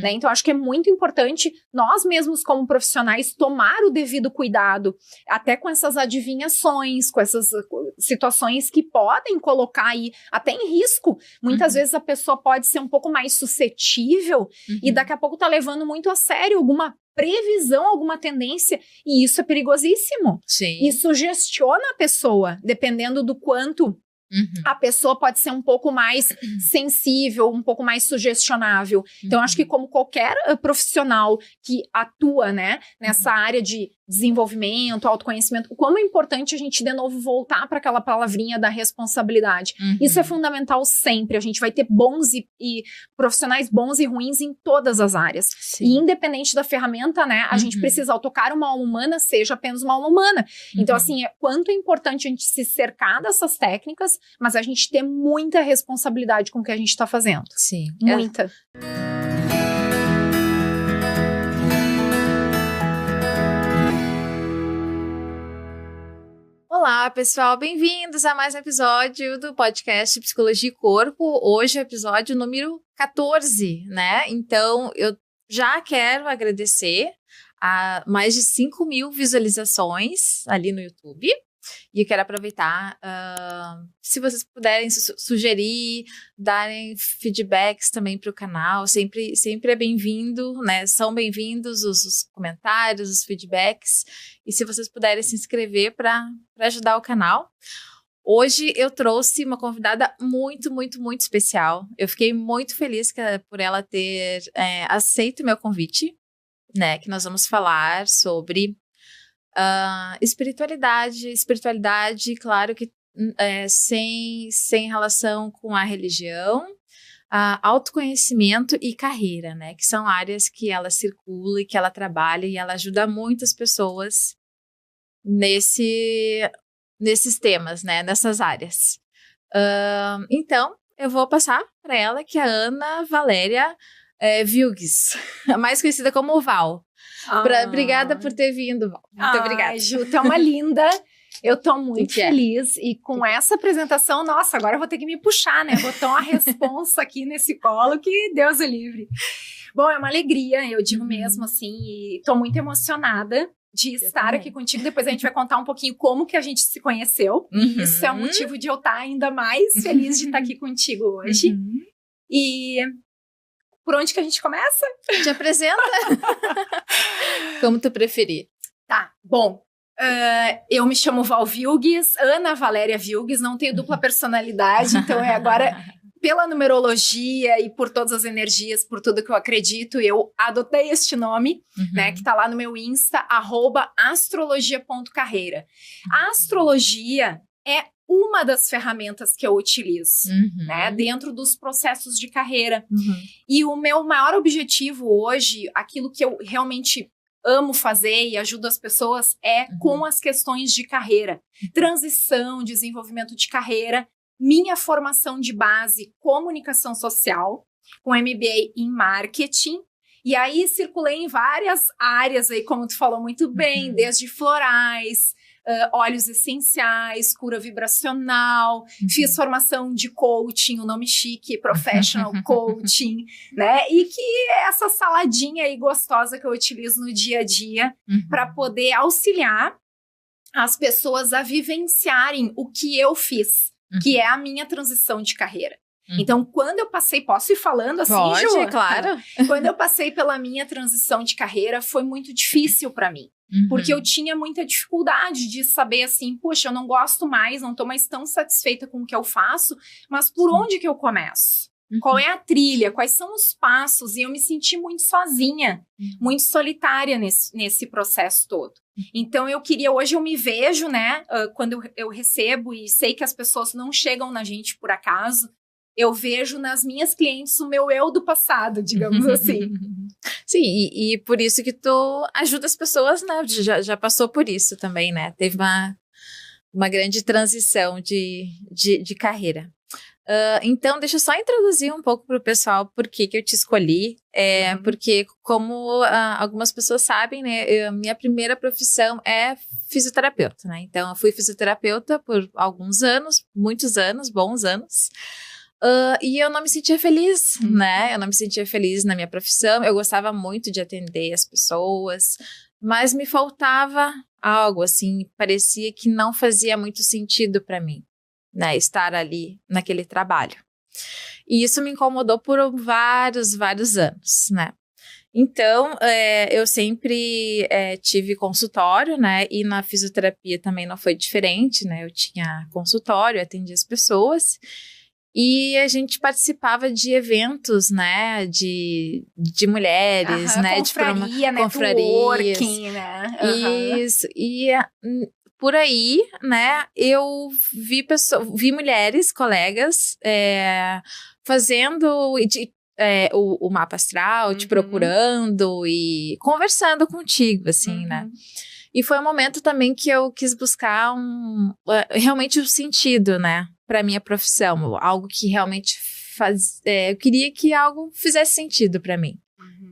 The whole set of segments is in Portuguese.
né? Então, acho que é muito importante nós mesmos, como profissionais, tomar o devido cuidado, até com essas adivinhações, com essas situações que podem colocar aí até em risco. Muitas vezes a pessoa pode ser um pouco mais suscetível e daqui a pouco tá levando muito a sério alguma previsão, alguma tendência, e isso é perigosíssimo. Sim. E sugestiona a pessoa, dependendo do quanto a pessoa pode ser um pouco mais sensível, um pouco mais sugestionável. Então, acho que como qualquer profissional que atua, né, nessa área de desenvolvimento, autoconhecimento, como é importante a gente, de novo, voltar para aquela palavrinha da responsabilidade. Isso é fundamental sempre. A gente vai ter bons e profissionais bons e ruins em todas as áreas. Sim. E independente da ferramenta, né, a gente precisa, ao tocar uma alma humana, seja apenas uma alma humana. Então, assim, quanto é importante a gente se cercar dessas técnicas, mas a gente ter muita responsabilidade com o que a gente está fazendo. Sim. Muita. Olá, pessoal, bem-vindos a mais um episódio do podcast Psicologia e Corpo. Hoje é o episódio número 14, né? Então, eu já quero agradecer a mais de 5.000 visualizações ali no YouTube. E eu quero aproveitar, se vocês puderem sugerir, darem feedbacks também para o canal, sempre é bem-vindo, né? São bem-vindos os comentários, os feedbacks. E se vocês puderem se inscrever para ajudar o canal. Hoje eu trouxe uma convidada muito, muito, muito especial. Eu fiquei muito feliz por ela ter aceito o meu convite, né? Que nós vamos falar sobre espiritualidade, claro que sem relação com a religião, autoconhecimento e carreira, né? Que são áreas que ela circula e que ela trabalha e ela ajuda muitas pessoas nesses temas, né? Nessas áreas. Então, eu vou passar para ela, que é a Ana Valéria Vilgues, mais conhecida como Val. Obrigada por ter vindo, Val. Muito obrigada. Ju, tu é uma linda. Eu tô muito feliz. E com essa apresentação, nossa, agora eu vou ter que me puxar, né? Botar uma responsa aqui nesse colo, que Deus o livre. Bom, é uma alegria, eu digo mesmo assim, e tô muito emocionada de estar aqui contigo. Depois a gente vai contar um pouquinho como que a gente se conheceu. E isso é um motivo de eu estar ainda mais feliz de estar aqui contigo hoje. E por onde que a gente começa? Te apresenta. Como tu preferir. Tá, bom. Eu me chamo Val Vilgues, Ana Valéria Vilgues, não tenho dupla personalidade, então agora, pela numerologia e por todas as energias, por tudo que eu acredito, eu adotei este nome, né, que tá lá no meu Insta, @astrologia.carreira. A astrologia é uma das ferramentas que eu utilizo, né, dentro dos processos de carreira. E o meu maior objetivo hoje, aquilo que eu realmente amo fazer e ajudo as pessoas, é com as questões de carreira. Transição, desenvolvimento de carreira, minha formação de base, comunicação social, com MBA em marketing. E aí circulei em várias áreas aí, como tu falou muito bem, desde florais, óleos essenciais, cura vibracional, fiz formação de coaching, o nome chique, professional coaching, né? E que é essa saladinha aí gostosa que eu utilizo no dia a dia para poder auxiliar as pessoas a vivenciarem o que eu fiz, que é a minha transição de carreira. Então, quando eu passei, posso ir falando assim, Pode, Ju? claro. Quando eu passei pela minha transição de carreira, foi muito difícil para mim. Porque eu tinha muita dificuldade de saber assim, poxa, eu não gosto mais, não tô mais tão satisfeita com o que eu faço, mas por onde que eu começo? Qual é a trilha? Quais são os passos? E eu me senti muito sozinha, muito solitária nesse processo todo. Então, hoje eu me vejo, né, quando eu recebo e sei que as pessoas não chegam na gente por acaso, eu vejo nas minhas clientes o meu eu do passado, digamos assim. Sim, e por isso que tu ajuda as pessoas, né? Já passou por isso também, né? Teve uma grande transição de carreira. Então, deixa eu só introduzir um pouco para o pessoal por que eu te escolhi. Porque, como algumas pessoas sabem, né? Minha primeira profissão é fisioterapeuta, né? Então, eu fui fisioterapeuta por alguns anos, muitos anos, bons anos. E eu não me sentia feliz, né? Eu não me sentia feliz na minha profissão. Eu gostava muito de atender as pessoas, mas me faltava algo, assim, parecia que não fazia muito sentido para mim, né? Estar ali naquele trabalho. E isso me incomodou por vários anos, né? Então, eu sempre tive consultório, né? E na fisioterapia também não foi diferente, né? Eu tinha consultório, atendia as pessoas. E a gente participava de eventos, né, de mulheres, né, confraria, de confrarias, né? Isso, e por aí, né, eu vi mulheres, colegas, fazendo o mapa astral, te procurando e conversando contigo, assim, né. E foi um momento também que eu quis buscar realmente o sentido, né, para minha profissão, algo que realmente eu queria que algo fizesse sentido para mim,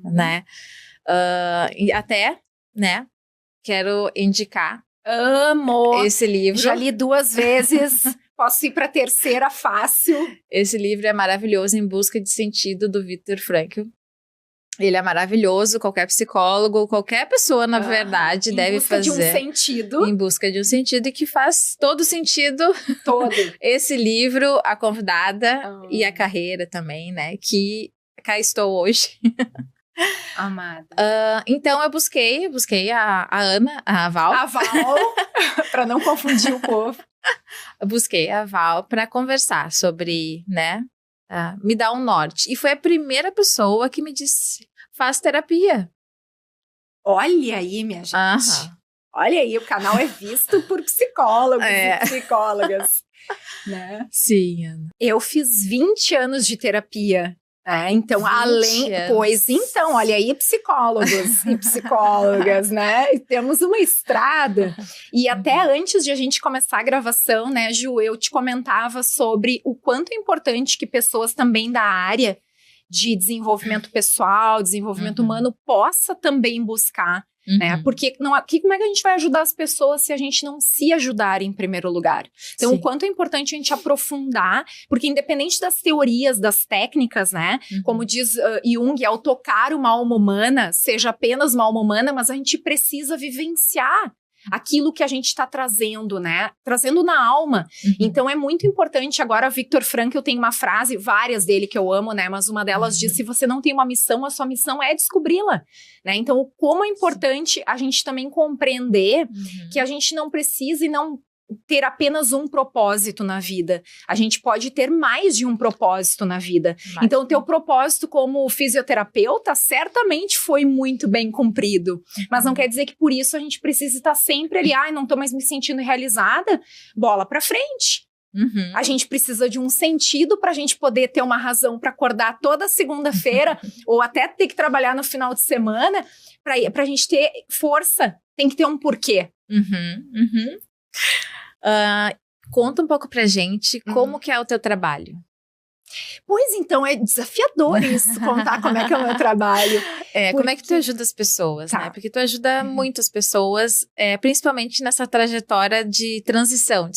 né? E até, né, quero indicar. Amo! Esse livro. Já li 2 vezes, posso ir para a terceira fácil. Esse livro é maravilhoso, Em Busca de Sentido, do Viktor Frankl. Ele é maravilhoso, qualquer psicólogo, qualquer pessoa, na verdade, deve fazer. Em busca de um sentido. Em busca de um sentido, e que faz todo sentido. Todo. Esse livro, A Convidada e a Carreira também, né? Que cá estou hoje. Amada. Então, eu busquei a Ana, a Val. A Val, para não confundir o povo. Eu busquei a Val para conversar sobre, né? Me dar um norte. E foi a primeira pessoa que me disse, faz terapia. Olha aí, minha gente. Olha aí, o canal é visto por psicólogos e psicólogas. Né? Sim, Ana. Eu fiz 20 anos de terapia. Então, olha aí, psicólogos e psicólogas, né? E temos uma estrada. E até antes de a gente começar a gravação, né, Ju, eu te comentava sobre o quanto é importante que pessoas também da área de desenvolvimento pessoal, desenvolvimento humano, possa também buscar, né? Porque como é que a gente vai ajudar as pessoas se a gente não se ajudar em primeiro lugar? Então, o quanto é importante a gente aprofundar, porque independente das teorias, das técnicas, né? Como diz Jung, ao tocar uma alma humana, seja apenas uma alma humana, mas a gente precisa vivenciar aquilo que a gente está trazendo, né? Trazendo na alma. Então, é muito importante. Agora, Viktor Frankl tem uma frase, várias dele que eu amo, né? Mas uma delas diz, se você não tem uma missão, a sua missão é descobri-la, né? Então, como é importante a gente também compreender que a gente não precisa e não ter apenas um propósito na vida. A gente pode ter mais de um propósito na vida. Então, o teu propósito como fisioterapeuta certamente foi muito bem cumprido. Mas não quer dizer que por isso a gente precisa estar sempre ali, não tô mais me sentindo realizada, bola pra frente. A gente precisa de um sentido pra gente poder ter uma razão pra acordar toda segunda-feira ou até ter que trabalhar no final de semana, pra gente ter força. Tem que ter um porquê. Conta um pouco pra gente como que é o teu trabalho. Pois então, é desafiador isso, contar como é que é o meu trabalho. Como é que tu ajuda as pessoas, né? Porque tu ajuda muitas pessoas, principalmente nessa trajetória de transição,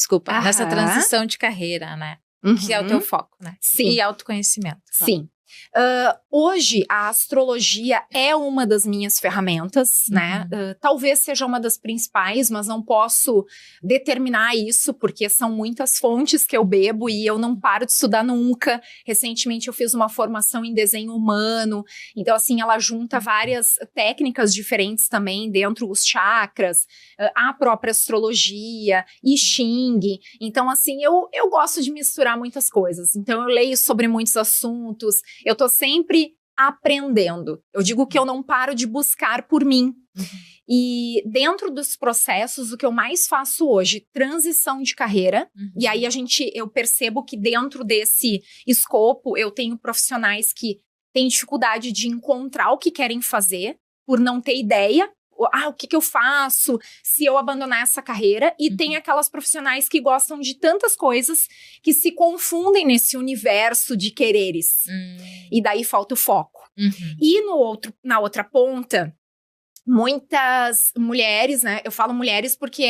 nessa transição de carreira, né? Que é o teu foco, né? Sim. E autoconhecimento. Sim. Hoje, a astrologia é uma das minhas ferramentas, né? Talvez seja uma das principais, mas não posso determinar isso, porque são muitas fontes que eu bebo e eu não paro de estudar nunca. Recentemente, eu fiz uma formação em desenho humano, então, assim, ela junta várias técnicas diferentes também dentro dos chakras, a própria astrologia, I Ching. Então, assim, eu gosto de misturar muitas coisas. Então, eu leio sobre muitos assuntos. Eu tô sempre aprendendo. Eu digo que eu não paro de buscar por mim. E dentro dos processos, o que eu mais faço hoje, transição de carreira. E aí eu percebo que dentro desse escopo, eu tenho profissionais que têm dificuldade de encontrar o que querem fazer, por não ter ideia. O que eu faço se eu abandonar essa carreira? E tem aquelas profissionais que gostam de tantas coisas que se confundem nesse universo de quereres. E daí falta o foco. E na outra ponta, muitas mulheres, né? Eu falo mulheres porque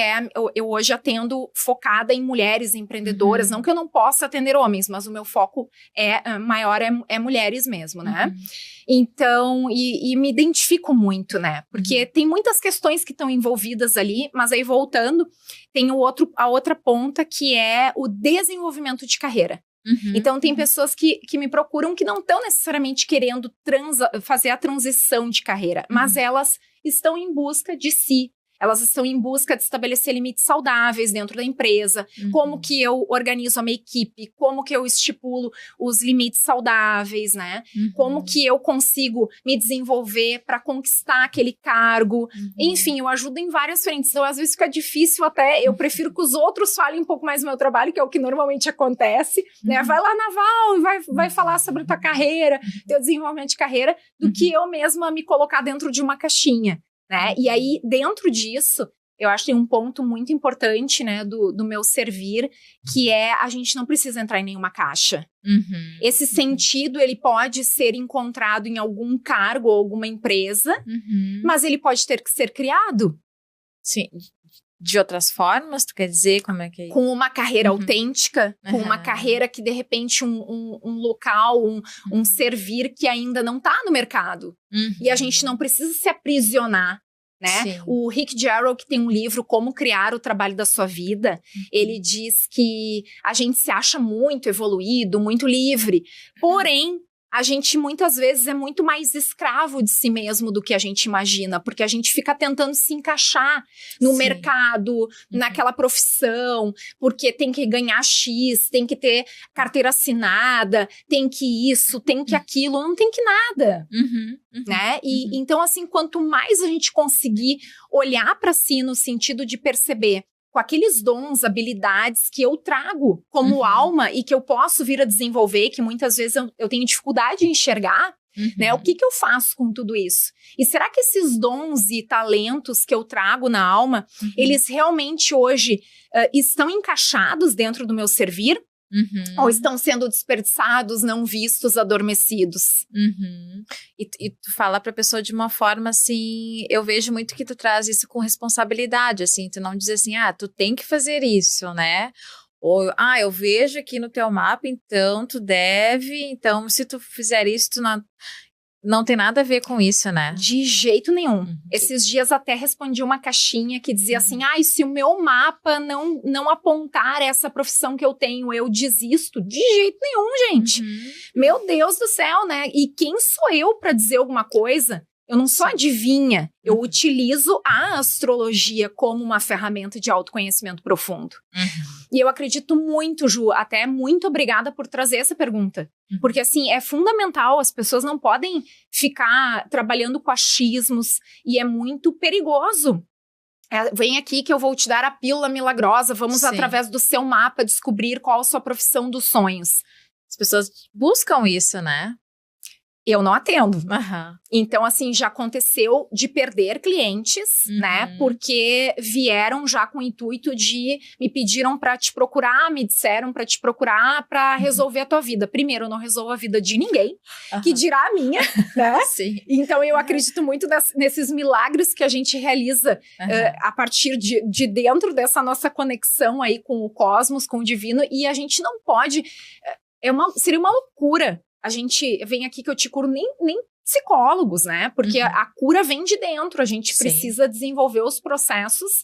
eu hoje atendo focada em mulheres empreendedoras. Não que eu não possa atender homens, mas o meu foco maior é mulheres mesmo, né? Então, e me identifico muito, né? Porque tem muitas questões que estão envolvidas ali, mas aí voltando, tem a outra ponta que é o desenvolvimento de carreira. Então, tem pessoas que me procuram que não estão necessariamente querendo fazer a transição de carreira, mas elas estão em busca de si. Elas estão em busca de estabelecer limites saudáveis dentro da empresa. Como que eu organizo a minha equipe? Como que eu estipulo os limites saudáveis, né? Como que eu consigo me desenvolver para conquistar aquele cargo? Enfim, eu ajudo em várias frentes. Então, às vezes fica difícil até. Eu prefiro que os outros falem um pouco mais do meu trabalho, que é o que normalmente acontece, né? Vai lá na Val e vai falar sobre a tua carreira, teu desenvolvimento de carreira, do que eu mesma me colocar dentro de uma caixinha. Né? E aí, dentro disso, eu acho que tem um ponto muito importante, né, do meu servir, que é a gente não precisa entrar em nenhuma caixa. Esse sentido, ele pode ser encontrado em algum cargo ou alguma empresa, mas ele pode ter que ser criado. Sim. De outras formas, tu quer dizer como é que é? Com uma carreira autêntica, com uma carreira que, de repente, um local, um servir que ainda não está no mercado. E a gente não precisa se aprisionar, né? Sim. O Rick Jarrow, que tem um livro, Como Criar o Trabalho da Sua Vida, ele diz que a gente se acha muito evoluído, muito livre, porém, a gente muitas vezes é muito mais escravo de si mesmo do que a gente imagina, porque a gente fica tentando se encaixar no mercado, naquela profissão, porque tem que ganhar X, tem que ter carteira assinada, tem que isso, tem que aquilo, não tem que nada, né? E então, assim, quanto mais a gente conseguir olhar para si no sentido de perceber com aqueles dons, habilidades que eu trago como alma e que eu posso vir a desenvolver, que muitas vezes eu tenho dificuldade de enxergar, né? O que eu faço com tudo isso? E será que esses dons e talentos que eu trago na alma, eles realmente hoje estão encaixados dentro do meu servir? Ou estão sendo desperdiçados, não vistos, adormecidos? E tu fala pra pessoa de uma forma assim, eu vejo muito que tu traz isso com responsabilidade, assim, tu não diz assim, tu tem que fazer isso, né? Ou, eu vejo aqui no teu mapa, então tu deve, então se tu fizer isso, tu não tem nada a ver com isso, né? De jeito nenhum. Esses dias até respondi uma caixinha que dizia assim, se o meu mapa não apontar essa profissão que eu tenho, eu desisto. De jeito nenhum, gente. Meu Deus do céu, né? E quem sou eu para dizer alguma coisa? Eu não sou adivinha, eu utilizo a astrologia como uma ferramenta de autoconhecimento profundo. E eu acredito muito, Ju, até muito obrigada por trazer essa pergunta. Porque, assim, é fundamental, as pessoas não podem ficar trabalhando com achismos e é muito perigoso. Vem aqui que eu vou te dar a pílula milagrosa, vamos, através do seu mapa, descobrir qual a sua profissão dos sonhos. As pessoas buscam isso, né? Eu não atendo. Então, assim, já aconteceu de perder clientes, né? Porque vieram já com o intuito de me pediram para te procurar, me disseram para te procurar para resolver a tua vida. Primeiro, eu não resolvo a vida de ninguém, que dirá a minha, né? Sim. Então, eu acredito muito nesses milagres que a gente realiza a partir de dentro dessa nossa conexão aí com o cosmos, com o divino, e a gente não pode... seria uma loucura. A gente vem aqui que eu te curo nem psicólogos, né? Porque a cura vem de dentro. A gente precisa desenvolver os processos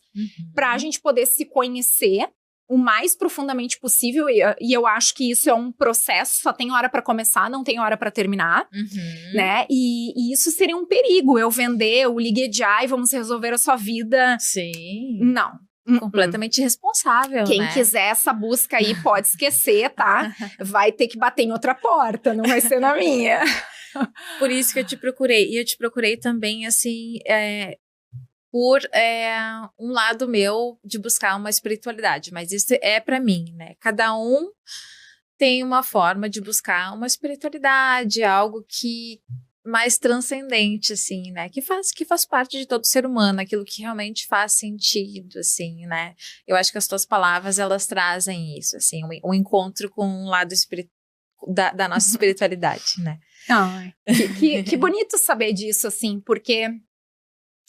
para a gente poder se conhecer o mais profundamente possível. E eu acho que isso é um processo, só tem hora para começar, não tem hora para terminar, né? E isso seria um perigo. Eu vender o Liguejai, vamos resolver a sua vida. Sim. Não. Completamente irresponsável, Quem né? quiser essa busca aí pode esquecer, tá? Vai ter que bater em outra porta, não vai ser na minha. Por isso que eu te procurei. E eu te procurei também, assim, por um lado meu de buscar uma espiritualidade. Mas isso é pra mim, né? Cada um tem uma forma de buscar uma espiritualidade, algo que... mais transcendente, assim, né? Que faz parte de todo ser humano, aquilo que realmente faz sentido, assim, né? Eu acho que as tuas palavras, elas trazem isso, assim, um encontro com um lado da nossa espiritualidade, né? Que bonito saber disso, assim, porque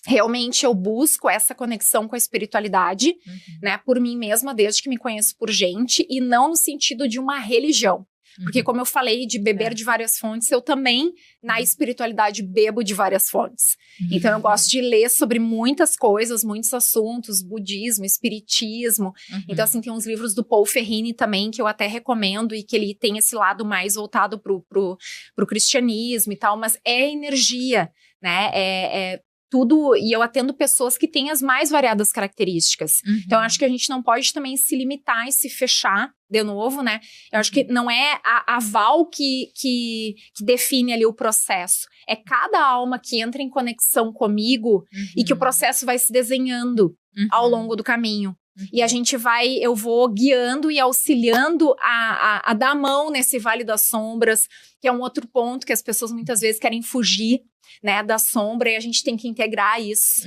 Realmente eu busco essa conexão com a espiritualidade, né, por mim mesma, desde que me conheço por gente, e não no sentido de uma religião. Porque como eu falei de beber de várias fontes, eu também, na espiritualidade, bebo de várias fontes. Então eu gosto de ler sobre muitas coisas, muitos assuntos, budismo, espiritismo. Então assim, tem uns livros do Paul Ferrini também, que eu até recomendo, e que ele tem esse lado mais voltado pro cristianismo e tal, mas é energia, né, tudo, e eu atendo pessoas que têm as mais variadas características. Então, eu acho que a gente não pode também se limitar e se fechar, de novo, né? Eu acho que não é a aval que define ali o processo. É cada alma que entra em conexão comigo e que o processo vai se desenhando ao longo do caminho. E a gente eu vou guiando e auxiliando a dar a mão nesse Vale das Sombras, que é um outro ponto que as pessoas muitas vezes querem fugir, né, da sombra, e a gente tem que integrar isso.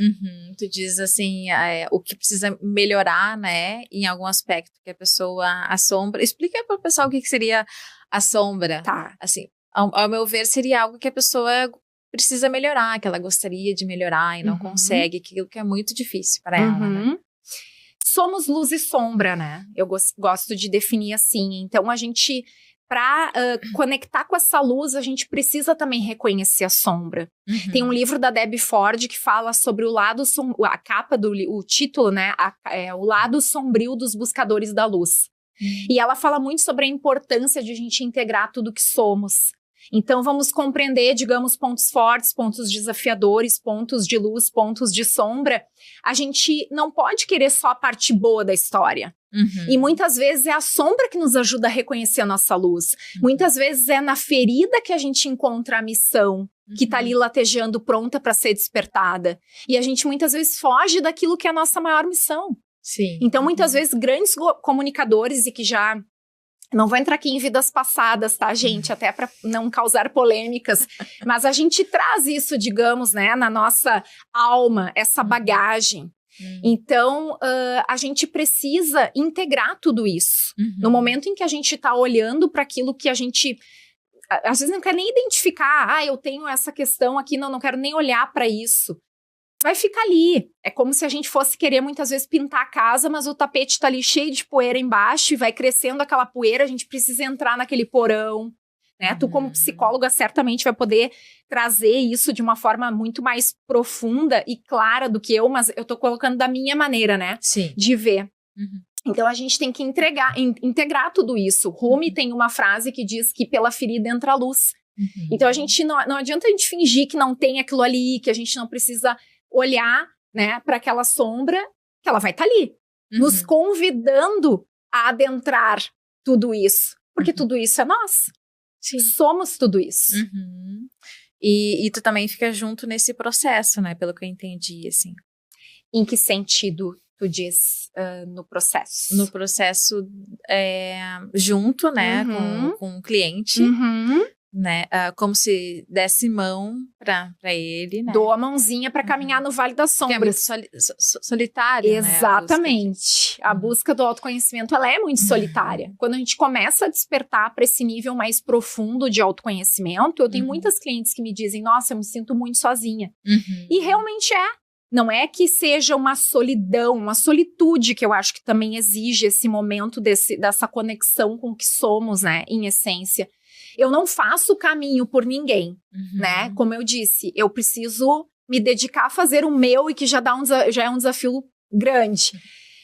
Tu diz assim, o que precisa melhorar, né, em algum aspecto que a pessoa, a sombra, explica para o pessoal o que seria a sombra. Tá. Assim, ao meu ver, seria algo que a pessoa precisa melhorar, que ela gostaria de melhorar e não consegue, aquilo que é muito difícil para ela, né? Somos luz e sombra, né? Eu gosto de definir assim. Então, a gente, para conectar com essa luz, a gente precisa também reconhecer a sombra. Tem um livro da Debbie Ford que fala sobre o lado a capa o título, né? O lado sombrio dos buscadores da luz. E ela fala muito sobre a importância de a gente integrar tudo que somos. Então, vamos compreender, digamos, pontos fortes, pontos desafiadores, pontos de luz, pontos de sombra. A gente não pode querer só a parte boa da história. E muitas vezes é a sombra que nos ajuda a reconhecer a nossa luz. Muitas vezes é na ferida que a gente encontra a missão, que tá ali latejando, pronta para ser despertada. E a gente muitas vezes foge daquilo que é a nossa maior missão. Sim. Então, muitas vezes, grandes comunicadores, e que já... Não vou entrar aqui em vidas passadas, tá, gente? Até para não causar polêmicas. Mas a gente traz isso, digamos, né, na nossa alma, essa bagagem. Então, a gente precisa integrar tudo isso. No momento em que a gente tá olhando para aquilo que a gente... Às vezes não quer nem identificar. Eu tenho essa questão aqui, não quero nem olhar para isso. Vai ficar ali. É como se a gente fosse querer muitas vezes pintar a casa, mas o tapete tá ali cheio de poeira embaixo e vai crescendo aquela poeira, a gente precisa entrar naquele porão, né? Tu, como psicóloga, certamente vai poder trazer isso de uma forma muito mais profunda e clara do que eu, mas eu tô colocando da minha maneira, né? Sim. De ver. Então, a gente tem que integrar tudo isso. Rumi tem uma frase que diz que pela ferida entra a luz. Então, a gente não adianta a gente fingir que não tem aquilo ali, que a gente não precisa olhar, né, para aquela sombra, que ela vai estar ali, nos convidando a adentrar tudo isso, porque tudo isso é nós. Sim. Somos tudo isso. E tu também fica junto nesse processo, né, pelo que eu entendi, assim. Em que sentido tu diz no processo? No processo junto, né, com o cliente. Né, como se desse mão pra ele, né? Dou a mãozinha para caminhar no Vale das Sombras. Que é muito solitário, exatamente. Né? A busca do autoconhecimento, ela é muito solitária. Quando a gente começa a despertar para esse nível mais profundo de autoconhecimento, eu tenho muitas clientes que me dizem, nossa, eu me sinto muito sozinha. E realmente é. Não é que seja uma solidão, uma solitude, que eu acho que também exige esse momento dessa conexão com o que somos, né, em essência. Eu não faço o caminho por ninguém, né? Como eu disse, eu preciso me dedicar a fazer o meu, e que já é um desafio grande.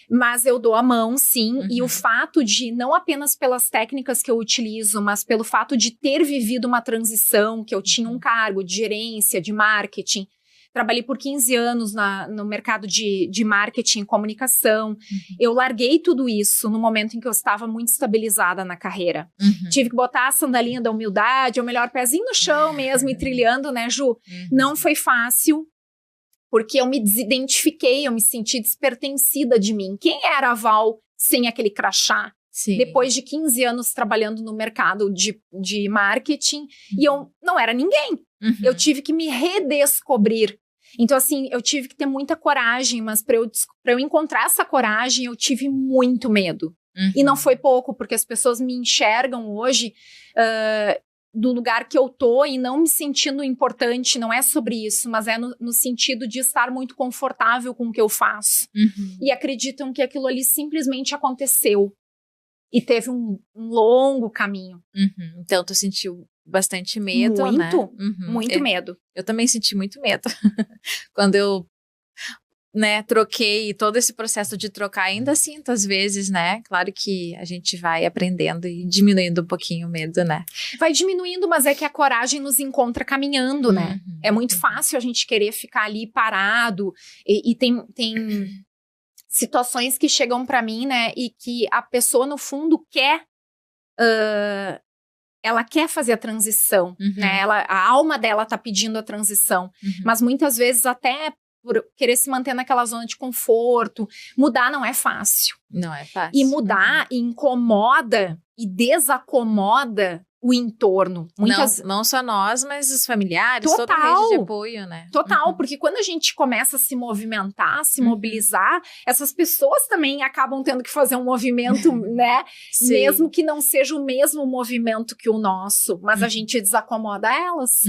Mas eu dou a mão, sim, e o fato de, não apenas pelas técnicas que eu utilizo, mas pelo fato de ter vivido uma transição, que eu tinha um cargo de gerência, de marketing. Trabalhei por 15 anos no mercado de marketing e comunicação. Eu larguei tudo isso no momento em que eu estava muito estabilizada na carreira. Tive que botar a sandalinha da humildade, ou melhor, pezinho no chão mesmo, e trilhando, né, Ju? Não foi fácil, porque eu me desidentifiquei, eu me senti despertencida de mim. Quem era a Val sem aquele crachá? Sim. Depois de 15 anos trabalhando no mercado de marketing, e eu não era ninguém. Eu tive que me redescobrir. Então, assim, eu tive que ter muita coragem, mas para eu encontrar essa coragem, eu tive muito medo. E não foi pouco, porque as pessoas me enxergam hoje do lugar que eu tô e não me sentindo importante, não é sobre isso, mas é no sentido de estar muito confortável com o que eu faço. E acreditam que aquilo ali simplesmente aconteceu. E teve um longo caminho. Então, tu sentiu bastante medo, muito, né? Muito medo. Eu também senti muito medo. Quando eu, né, troquei, todo esse processo de trocar, ainda sinto às vezes, né? Claro que a gente vai aprendendo e diminuindo um pouquinho o medo, né? Vai diminuindo, mas é que a coragem nos encontra caminhando, né? É muito fácil a gente querer ficar ali parado. E tem situações que chegam pra mim, né? E que a pessoa, no fundo, quer... ela quer fazer a transição, né? A alma dela tá pedindo a transição. Mas muitas vezes até por querer se manter naquela zona de conforto. Mudar não é fácil. Não é fácil. E mudar incomoda e desacomoda o entorno. Não só nós, mas os familiares, total, toda a rede de apoio, né? Total, porque quando a gente começa a se movimentar, se mobilizar, essas pessoas também acabam tendo que fazer um movimento, né? Sim. Mesmo que não seja o mesmo movimento que o nosso, mas a gente desacomoda elas.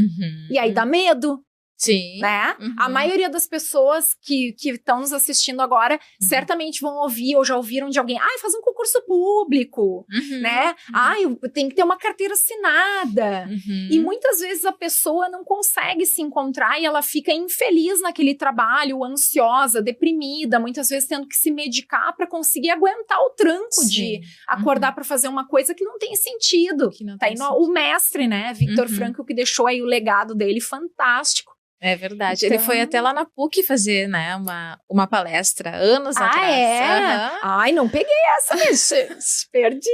E aí dá medo. Sim. Né? A maioria das pessoas que estão nos assistindo agora certamente vão ouvir ou já ouviram de alguém, faz um concurso público, né? Tem que ter uma carteira assinada. E muitas vezes a pessoa não consegue se encontrar e ela fica infeliz naquele trabalho, ansiosa, deprimida, muitas vezes tendo que se medicar para conseguir aguentar o tranco de acordar para fazer uma coisa que não tem sentido. Tá aí o mestre, né? Victor Frankl, que deixou aí o legado dele fantástico. É verdade. Então... Ele foi até lá na PUC fazer, né, uma palestra, anos atrás. Ai, não peguei essa, gente. Perdi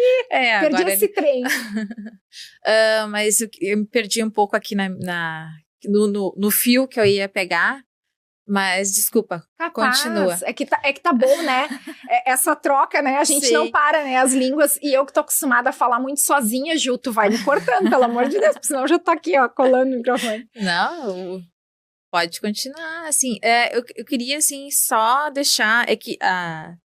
esse trem. Mas eu me perdi um pouco aqui no fio que eu ia pegar. Mas, desculpa, continua. É que tá bom, né? Essa troca, né? A gente não para, né? As línguas. E eu que tô acostumada a falar muito sozinha, Ju, tu vai me cortando, pelo amor de Deus. Porque senão eu já tô aqui, ó, colando o microfone. Não, pode continuar, assim, eu queria, assim, só deixar, que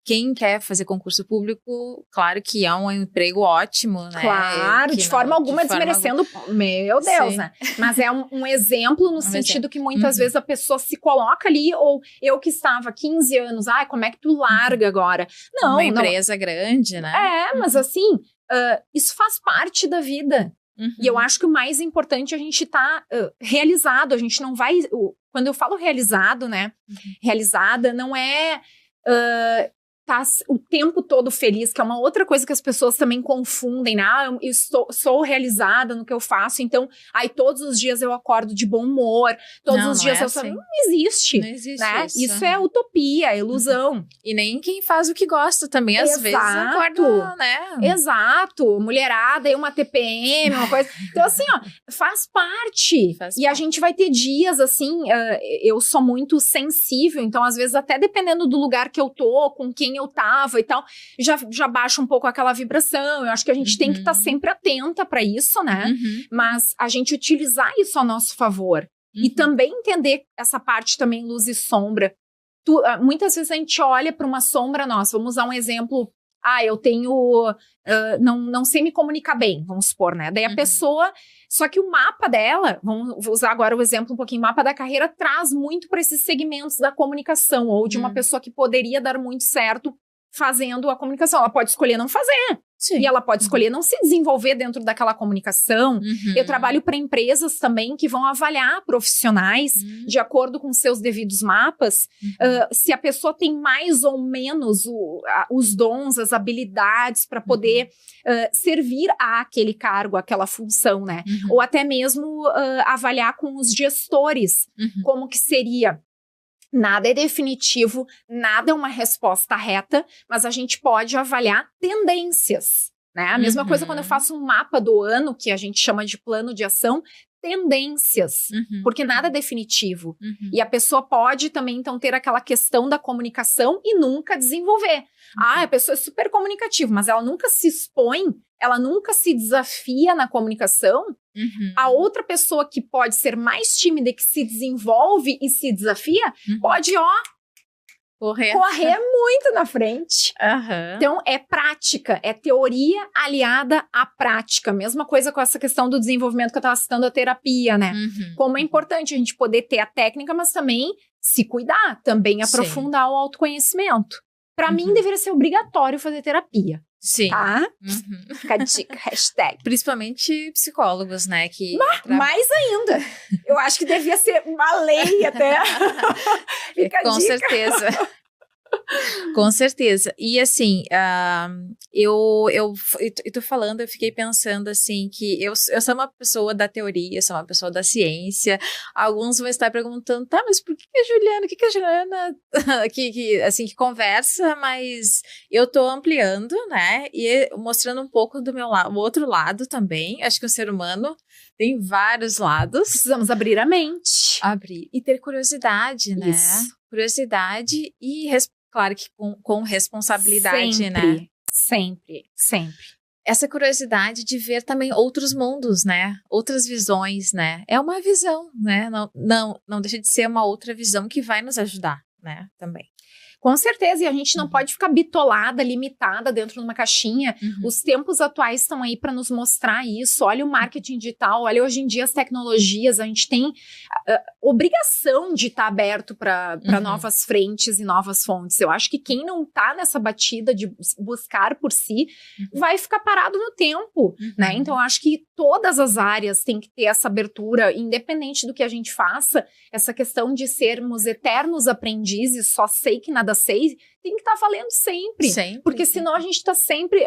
quem quer fazer concurso público, claro que é um emprego ótimo, né? Claro, de forma alguma desmerecendo, meu Deus, né? Mas é um exemplo no sentido que muitas vezes a pessoa se coloca ali, ou eu que estava 15 anos, como é que tu larga agora? Não, uma empresa grande, né? Mas assim, isso faz parte da vida. E eu acho que o mais importante é a gente tá realizado, a gente não vai... Quando eu falo realizado, né? Realizada não é tá o tempo todo feliz, que é uma outra coisa que as pessoas também confundem, né? Eu sou realizada no que eu faço, então todos os dias eu acordo de bom humor, todos os dias assim. Não existe. Não existe né? Isso é utopia, ilusão. E nem quem faz o que gosta também, às vezes acorda, né? Exato, mulherada e uma TPM, uma coisa. Então assim, faz parte. E a gente vai ter dias assim, eu sou muito sensível, então às vezes até dependendo do lugar que eu tô, com quem eu tava e tal, já baixa um pouco aquela vibração. Eu acho que a gente tem que estar sempre atenta para isso, né? Mas a gente utilizar isso a nosso favor. E também entender essa parte também, luz e sombra. Muitas vezes a gente olha para uma sombra nossa. Vamos usar um exemplo. Eu tenho... não sei me comunicar bem, vamos supor, né? Daí a pessoa... Só que o mapa dela, vou usar agora o exemplo um pouquinho, o mapa da carreira traz muito para esses segmentos da comunicação, ou de uma pessoa que poderia dar muito certo fazendo a comunicação. Ela pode escolher não fazer. Sim. E ela pode escolher não se desenvolver dentro daquela comunicação. Eu trabalho para empresas também que vão avaliar profissionais de acordo com seus devidos mapas. Se a pessoa tem mais ou menos os dons, as habilidades para poder servir àquele cargo, àquela função, né? Ou até mesmo avaliar com os gestores como que seria. Nada é definitivo, nada é uma resposta reta, mas a gente pode avaliar tendências, né? A mesma coisa quando eu faço um mapa do ano, que a gente chama de plano de ação, tendências, porque nada é definitivo. E a pessoa pode também, então, ter aquela questão da comunicação e nunca desenvolver. A pessoa é super comunicativa, mas ela nunca se expõe, ela nunca se desafia na comunicação. A outra pessoa que pode ser mais tímida e que se desenvolve e se desafia, pode, correr muito na frente. Uhum. Então, é prática, é teoria aliada à prática. Mesma coisa com essa questão do desenvolvimento que eu estava citando, a terapia, né? Como é importante a gente poder ter a técnica, mas também se cuidar, também aprofundar o autoconhecimento. Para mim, deveria ser obrigatório fazer terapia. Sim. Tá? Fica a dica, hashtag. Principalmente psicólogos, né? Mais ainda. Eu acho que devia ser uma lei até. Fica a Com dica. certeza. Com certeza. E assim, eu tô falando, eu fiquei pensando assim, que eu sou uma pessoa da teoria, eu sou uma pessoa da ciência. Alguns vão estar perguntando, tá, mas por que a Juliana, que conversa, mas eu tô ampliando, né, e mostrando um pouco do o outro lado também. Acho que o ser humano tem vários lados. Precisamos abrir a mente. Abrir e ter curiosidade, né? Isso. Curiosidade e claro que com responsabilidade, sempre, né? Sempre. Essa curiosidade de ver também outros mundos, né? Outras visões, né? É uma visão, né? Não deixa de ser uma outra visão que vai nos ajudar, né? Também. Com certeza, e a gente não pode ficar bitolada, limitada dentro de uma caixinha. Os tempos atuais estão aí para nos mostrar isso. Olha o marketing digital, olha hoje em dia as tecnologias, a gente tem obrigação de estar aberto para novas frentes e novas fontes. Eu acho que quem não está nessa batida de buscar por si, vai ficar parado no tempo, né? Então, eu acho que todas as áreas têm que ter essa abertura, independente do que a gente faça, essa questão de sermos eternos aprendizes, só sei que nada sei, tem que estar valendo sempre. Porque senão a gente está sempre,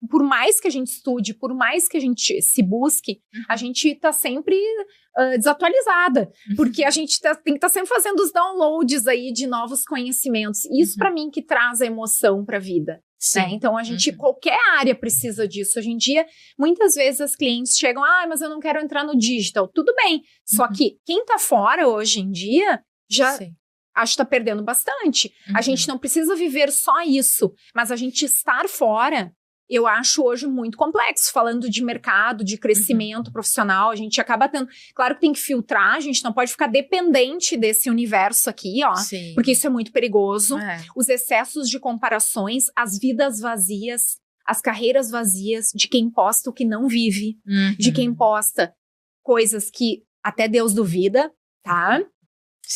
por mais que a gente estude, por mais que a gente se busque, a gente está sempre desatualizada. Porque a gente tem que estar sempre fazendo os downloads aí de novos conhecimentos. Isso para mim que traz a emoção para a vida. Né? Então a gente, qualquer área precisa disso. Hoje em dia, muitas vezes as clientes chegam, mas eu não quero entrar no digital. Tudo bem, só que quem tá fora hoje em dia, já acho que tá perdendo bastante. A gente não precisa viver só isso, mas a gente estar fora, eu acho hoje muito complexo. Falando de mercado, de crescimento profissional, a gente acaba tendo... Claro que tem que filtrar, a gente não pode ficar dependente desse universo aqui, porque isso é muito perigoso. Os excessos de comparações, as vidas vazias, as carreiras vazias de quem posta o que não vive, de quem posta coisas que até Deus duvida, tá?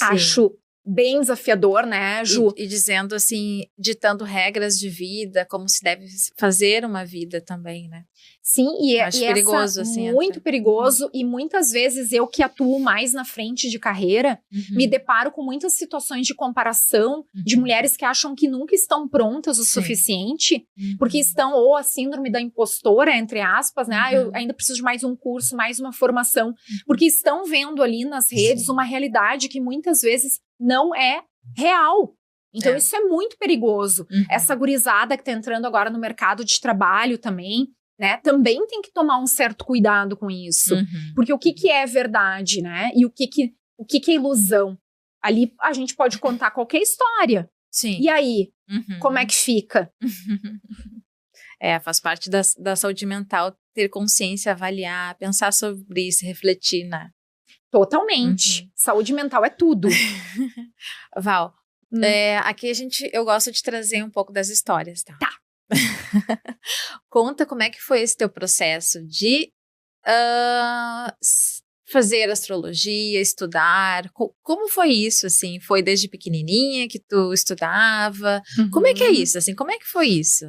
Acho bem desafiador, né, Ju? E dizendo assim, ditando regras de vida, como se deve fazer uma vida também, né? Sim, e acho perigoso, assim. Muito perigoso, e muitas vezes eu que atuo mais na frente de carreira, me deparo com muitas situações de comparação de mulheres que acham que nunca estão prontas o suficiente, porque estão, ou a síndrome da impostora, entre aspas, né? Eu ainda preciso de mais um curso, mais uma formação, porque estão vendo ali nas redes uma realidade que muitas vezes não é real. Então isso é muito perigoso. Essa gurizada que tá entrando agora no mercado de trabalho também, né, também tem que tomar um certo cuidado com isso. Porque o que é verdade, né? E o que é ilusão? Ali a gente pode contar qualquer história. E aí, como é que fica? Faz parte da saúde mental ter consciência, avaliar, pensar sobre isso, refletir, né? Totalmente. Saúde mental é tudo. Val, aqui eu gosto de trazer um pouco das histórias, tá? Conta como é que foi esse teu processo de fazer astrologia, estudar. Como foi isso, assim? Foi desde pequenininha que tu estudava? Como é que é isso, assim? Como é que foi isso?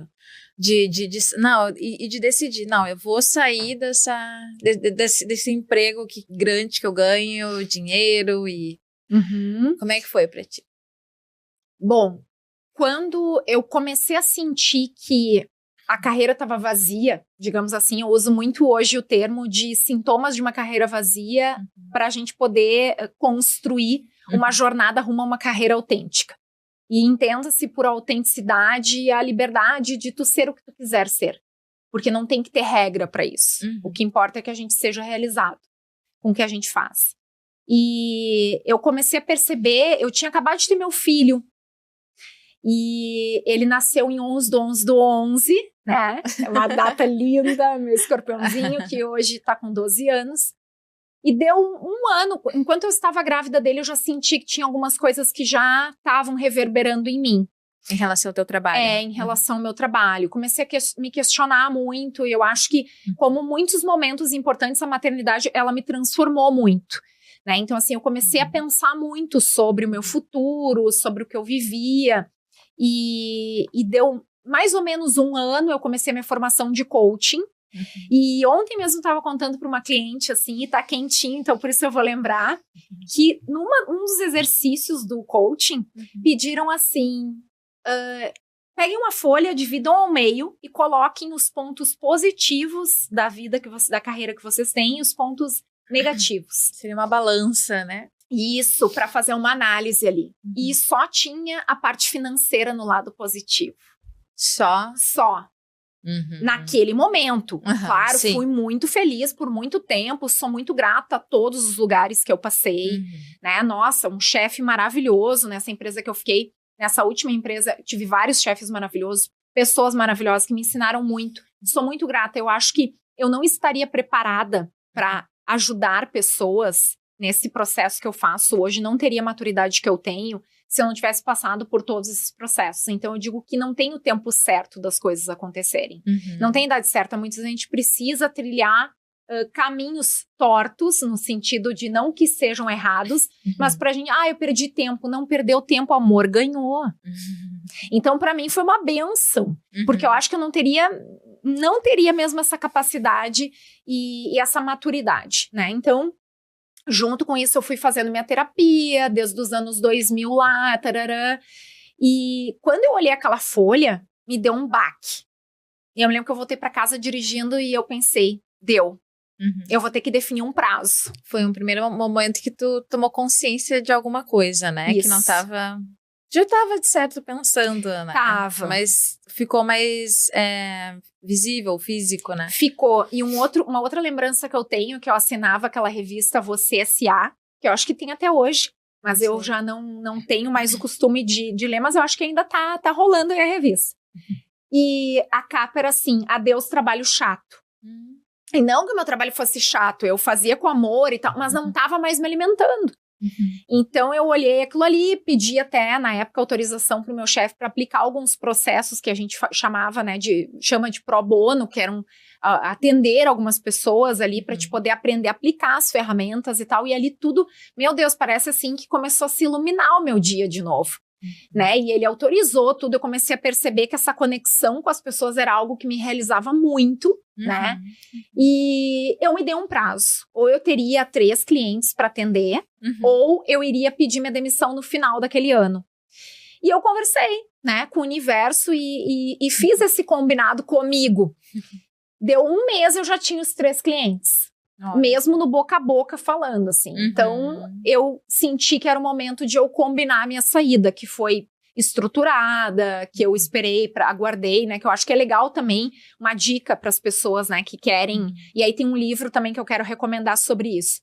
De decidir, não, eu vou sair desse emprego grande que eu ganho, dinheiro e... Como é que foi pra ti? Bom, quando eu comecei a sentir que a carreira estava vazia, digamos assim, eu uso muito hoje o termo de sintomas de uma carreira vazia para a gente poder construir uma jornada rumo a uma carreira autêntica. E entenda-se por autenticidade a liberdade de tu ser o que tu quiser ser. Porque não tem que ter regra para isso. O que importa é que a gente seja realizado com o que a gente faz. E eu comecei a perceber, eu tinha acabado de ter meu filho. E ele nasceu em 11/11/11, né? É uma data linda, meu escorpiãozinho, que hoje tá com 12 anos. E deu um ano, enquanto eu estava grávida dele, eu já senti que tinha algumas coisas que já estavam reverberando em mim. Em relação ao teu trabalho. Em relação ao meu trabalho. Comecei a me questionar muito, e eu acho que, como muitos momentos importantes, a maternidade, ela me transformou muito, né? Então, assim, eu comecei a pensar muito sobre o meu futuro, sobre o que eu vivia, e deu mais ou menos um ano, eu comecei a minha formação de coaching, e ontem mesmo estava contando para uma cliente, assim, e tá quentinho, então por isso eu vou lembrar, que um dos exercícios do coaching, pediram assim... peguem uma folha, dividam ao meio e coloquem os pontos positivos da vida da carreira que vocês têm e os pontos negativos. Seria uma balança, né? Isso, para fazer uma análise ali. E só tinha a parte financeira no lado positivo. Só? Só. Naquele momento. Claro, sim. Fui muito feliz por muito tempo, sou muito grata a todos os lugares que eu passei, né? Nossa, um chefe maravilhoso nessa empresa que eu fiquei. Nessa última empresa, tive vários chefes maravilhosos, pessoas maravilhosas que me ensinaram muito. Sou muito grata. Eu acho que eu não estaria preparada para ajudar pessoas nesse processo que eu faço hoje. Não teria a maturidade que eu tenho se eu não tivesse passado por todos esses processos. Então, eu digo que não tem o tempo certo das coisas acontecerem. Não tem idade certa. Muitas vezes a gente precisa trilhar caminhos tortos, no sentido de não que sejam errados, mas pra gente, eu perdi tempo. Não perdeu tempo, amor, ganhou. Então, pra mim, foi uma bênção, porque eu acho que eu não teria mesmo essa capacidade e essa maturidade, né? Então, junto com isso, eu fui fazendo minha terapia, desde os anos 2000 lá, tarará, e quando eu olhei aquela folha, me deu um baque. E eu me lembro que eu voltei pra casa dirigindo e eu pensei, deu. Eu vou ter que definir um prazo. Foi um primeiro momento que tu tomou consciência de alguma coisa, né? Isso. Que não tava... Já tava, de certo, pensando, né? Tava. Mas ficou mais visível, físico, né? Ficou. E uma outra lembrança que eu tenho, que eu assinava aquela revista Você S.A., que eu acho que tem até hoje, mas Sim. eu já não tenho mais o costume de ler, mas eu acho que ainda tá rolando aí a revista. E a capa era assim, adeus trabalho chato. E não que o meu trabalho fosse chato, eu fazia com amor e tal, mas não estava mais me alimentando. Então, eu olhei aquilo ali, pedi até, na época, autorização para o meu chefe para aplicar alguns processos que a gente chama de pro bono, que eram atender algumas pessoas ali para te poder aprender a aplicar as ferramentas e tal. E ali tudo, meu Deus, parece assim que começou a se iluminar o meu dia de novo. Né? E ele autorizou tudo, eu comecei a perceber que essa conexão com as pessoas era algo que me realizava muito, né? E eu me dei um prazo, ou eu teria 3 clientes para atender, ou eu iria pedir minha demissão no final daquele ano. E eu conversei, né, com o universo e fiz esse combinado comigo. Deu um mês, eu já tinha os 3 clientes. Mesmo no boca a boca falando, assim. Então, eu senti que era o momento de eu combinar a minha saída, que foi estruturada, que eu esperei, aguardei, né? Que eu acho que é legal também, uma dica para as pessoas, né? Que querem... E aí tem um livro também que eu quero recomendar sobre isso.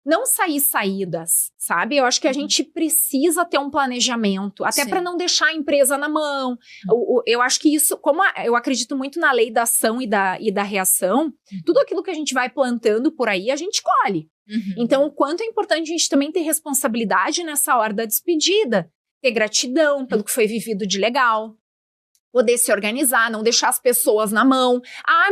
Não sair saídas, sabe? Eu acho que a gente precisa ter um planejamento, até para não deixar a empresa na mão. Eu acho que isso, como eu acredito muito na lei da ação e da reação, tudo aquilo que a gente vai plantando por aí, a gente colhe. Então, o quanto é importante a gente também ter responsabilidade nessa hora da despedida, ter gratidão pelo que foi vivido de legal, poder se organizar, não deixar as pessoas na mão.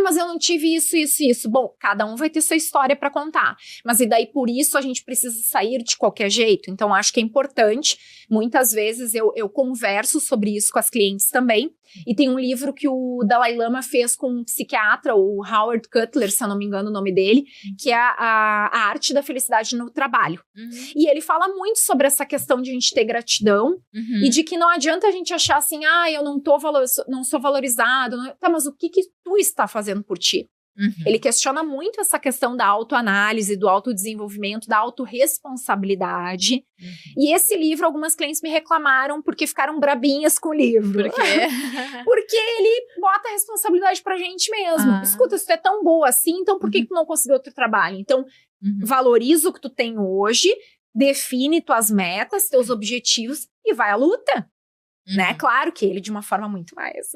Mas eu não tive isso. Bom, cada um vai ter sua história para contar. Mas e daí, por isso, a gente precisa sair de qualquer jeito? Então, acho que é importante. Muitas vezes, eu converso sobre isso com as clientes também. E tem um livro que o Dalai Lama fez com um psiquiatra, o Howard Cutler, se eu não me engano o nome dele, que é a arte da felicidade no trabalho. E ele fala muito sobre essa questão de a gente ter gratidão e de que não adianta a gente achar assim, eu não sou valorizado. Tá, mas o que tu está fazendo por ti? Ele questiona muito essa questão da autoanálise, do autodesenvolvimento, da autorresponsabilidade. E esse livro, algumas clientes me reclamaram porque ficaram brabinhas com o livro. Por quê? Porque ele bota a responsabilidade pra gente mesmo. Escuta, se tu é tão boa assim, então por que tu não conseguiu outro trabalho? Então, valoriza o que tu tem hoje, define tuas metas, teus objetivos e vai à luta. Né? Claro que ele de uma forma muito mais...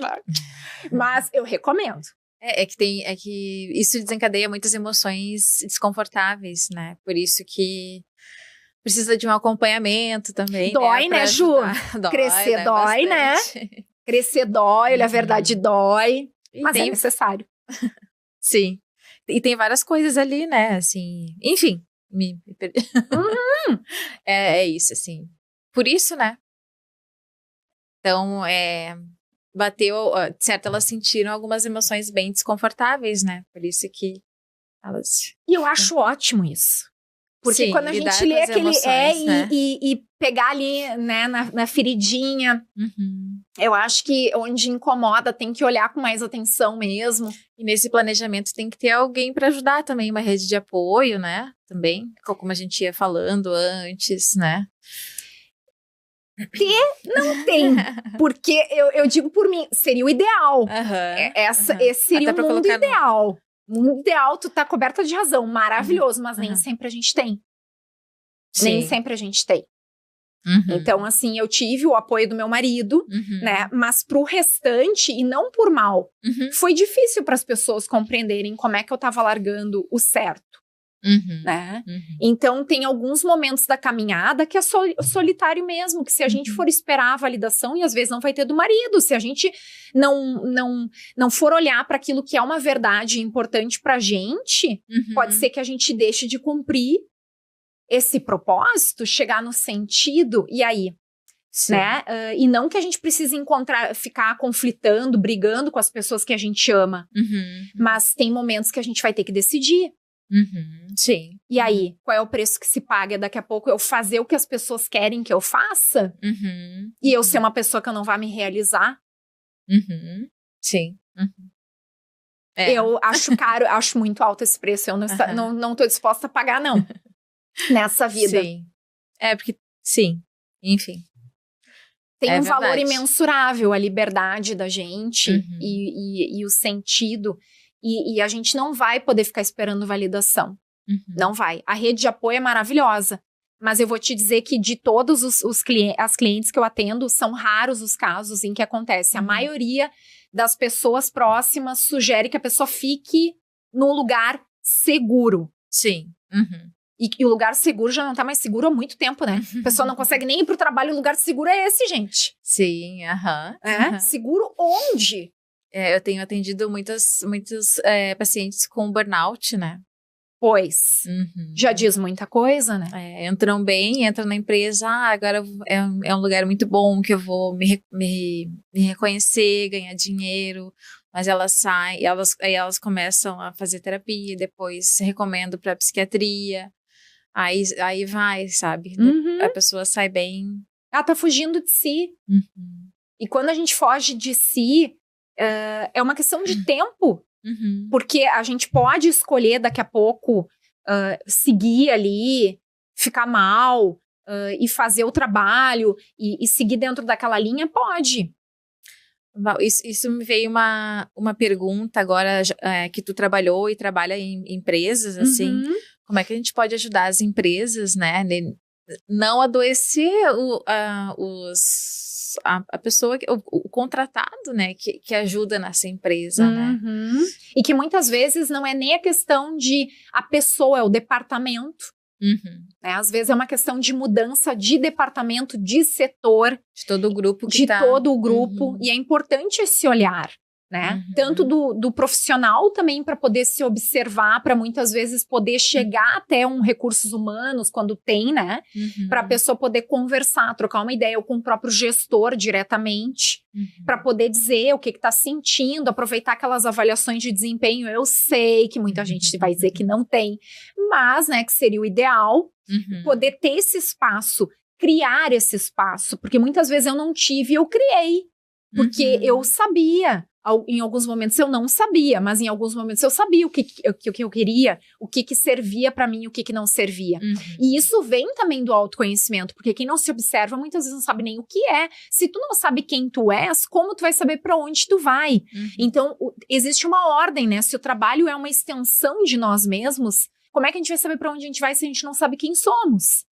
Mas eu recomendo. É que isso desencadeia muitas emoções desconfortáveis, né? Por isso que precisa de um acompanhamento também. Dói, né, Ju? Crescer dói, né? Crescer dói, olha, a verdade dói. Mas é necessário. Sim. E tem várias coisas ali, né? Assim, enfim, me perdi. É isso, assim. Por isso, né? Então, bateu, certo, elas sentiram algumas emoções bem desconfortáveis, né? Por isso que elas... E eu acho ótimo isso. Porque sim, quando a gente lê aquele emoções, né? e pegar ali, né, na feridinha, eu acho que onde incomoda tem que olhar com mais atenção mesmo. E nesse planejamento tem que ter alguém para ajudar também, uma rede de apoio, né? Também, como a gente ia falando antes, né? Não tem, porque eu digo por mim, seria o ideal. Esse seria o mundo ideal. O mundo ideal, tu tá coberta de razão, maravilhoso, mas nem sempre a gente tem. Sim. Nem sempre a gente tem. Então, assim, eu tive o apoio do meu marido, né? Mas pro restante, e não por mal, foi difícil para as pessoas compreenderem como é que eu tava largando o certo. Né? Então tem alguns momentos da caminhada que é solitário mesmo, que se a gente for esperar a validação, e às vezes não vai ter do marido, se a gente não for olhar para aquilo que é uma verdade importante pra gente, pode ser que a gente deixe de cumprir esse propósito, chegar no sentido, e aí? Sim. Né? E não que a gente precise ficar conflitando, brigando com as pessoas que a gente ama, mas tem momentos que a gente vai ter que decidir. Sim. E aí, qual é o preço que se paga? Daqui a pouco eu fazer o que as pessoas querem que eu faça? E eu ser uma pessoa que eu não vá me realizar? Sim. Eu acho caro, acho muito alto esse preço. Eu não tô disposta a pagar, não. Nessa vida. Sim. Porque, sim. Enfim. Tem um valor imensurável a liberdade da gente e o sentido. E a gente não vai poder ficar esperando validação. Não vai. A rede de apoio é maravilhosa. Mas eu vou te dizer que de todos as clientes que eu atendo, são raros os casos em que acontece. A maioria das pessoas próximas sugere que a pessoa fique num lugar seguro. Sim. E o lugar seguro já não tá mais seguro há muito tempo, né? A pessoa não consegue nem ir pro trabalho, o lugar seguro é esse, gente. Sim, Seguro onde? Eu tenho atendido muitos pacientes com burnout, né? Pois, já diz muita coisa, né? Entram na empresa, agora é um lugar muito bom que eu vou me reconhecer, ganhar dinheiro, mas elas saem, aí elas começam a fazer terapia, depois recomendo para psiquiatria, aí vai, sabe? A pessoa sai bem. Ela tá fugindo de si. E quando a gente foge de si, é uma questão de tempo. Porque a gente pode escolher daqui a pouco seguir ali, ficar mal e fazer o trabalho e seguir dentro daquela linha, pode. Isso me veio uma pergunta agora que tu trabalhou e trabalha em empresas, assim, como é que a gente pode ajudar as empresas, né, não adoecer a pessoa, o contratado, né, que ajuda nessa empresa, né? E que muitas vezes não é nem a questão de a pessoa, é o departamento. Né? Às vezes é uma questão de mudança de departamento, de setor. De todo o grupo. Todo o grupo. E é importante esse olhar. Né? Tanto do profissional também para poder se observar, para muitas vezes poder chegar até recursos humanos quando tem, né? Para a pessoa poder conversar, trocar uma ideia ou com o próprio gestor diretamente, para poder dizer o que está sentindo, aproveitar aquelas avaliações de desempenho. Eu sei que muita gente vai dizer que não tem, mas, né, que seria o ideal poder ter esse espaço, criar esse espaço, porque muitas vezes eu não tive, eu criei, porque eu sabia. Em alguns momentos eu não sabia, mas em alguns momentos eu sabia o que eu queria, o que servia pra mim, o que não servia. E isso vem também do autoconhecimento, porque quem não se observa muitas vezes não sabe nem o que é. Se tu não sabe quem tu és, como tu vai saber pra onde tu vai? Então, existe uma ordem, né? Se o trabalho é uma extensão de nós mesmos, como é que a gente vai saber pra onde a gente vai se a gente não sabe quem somos?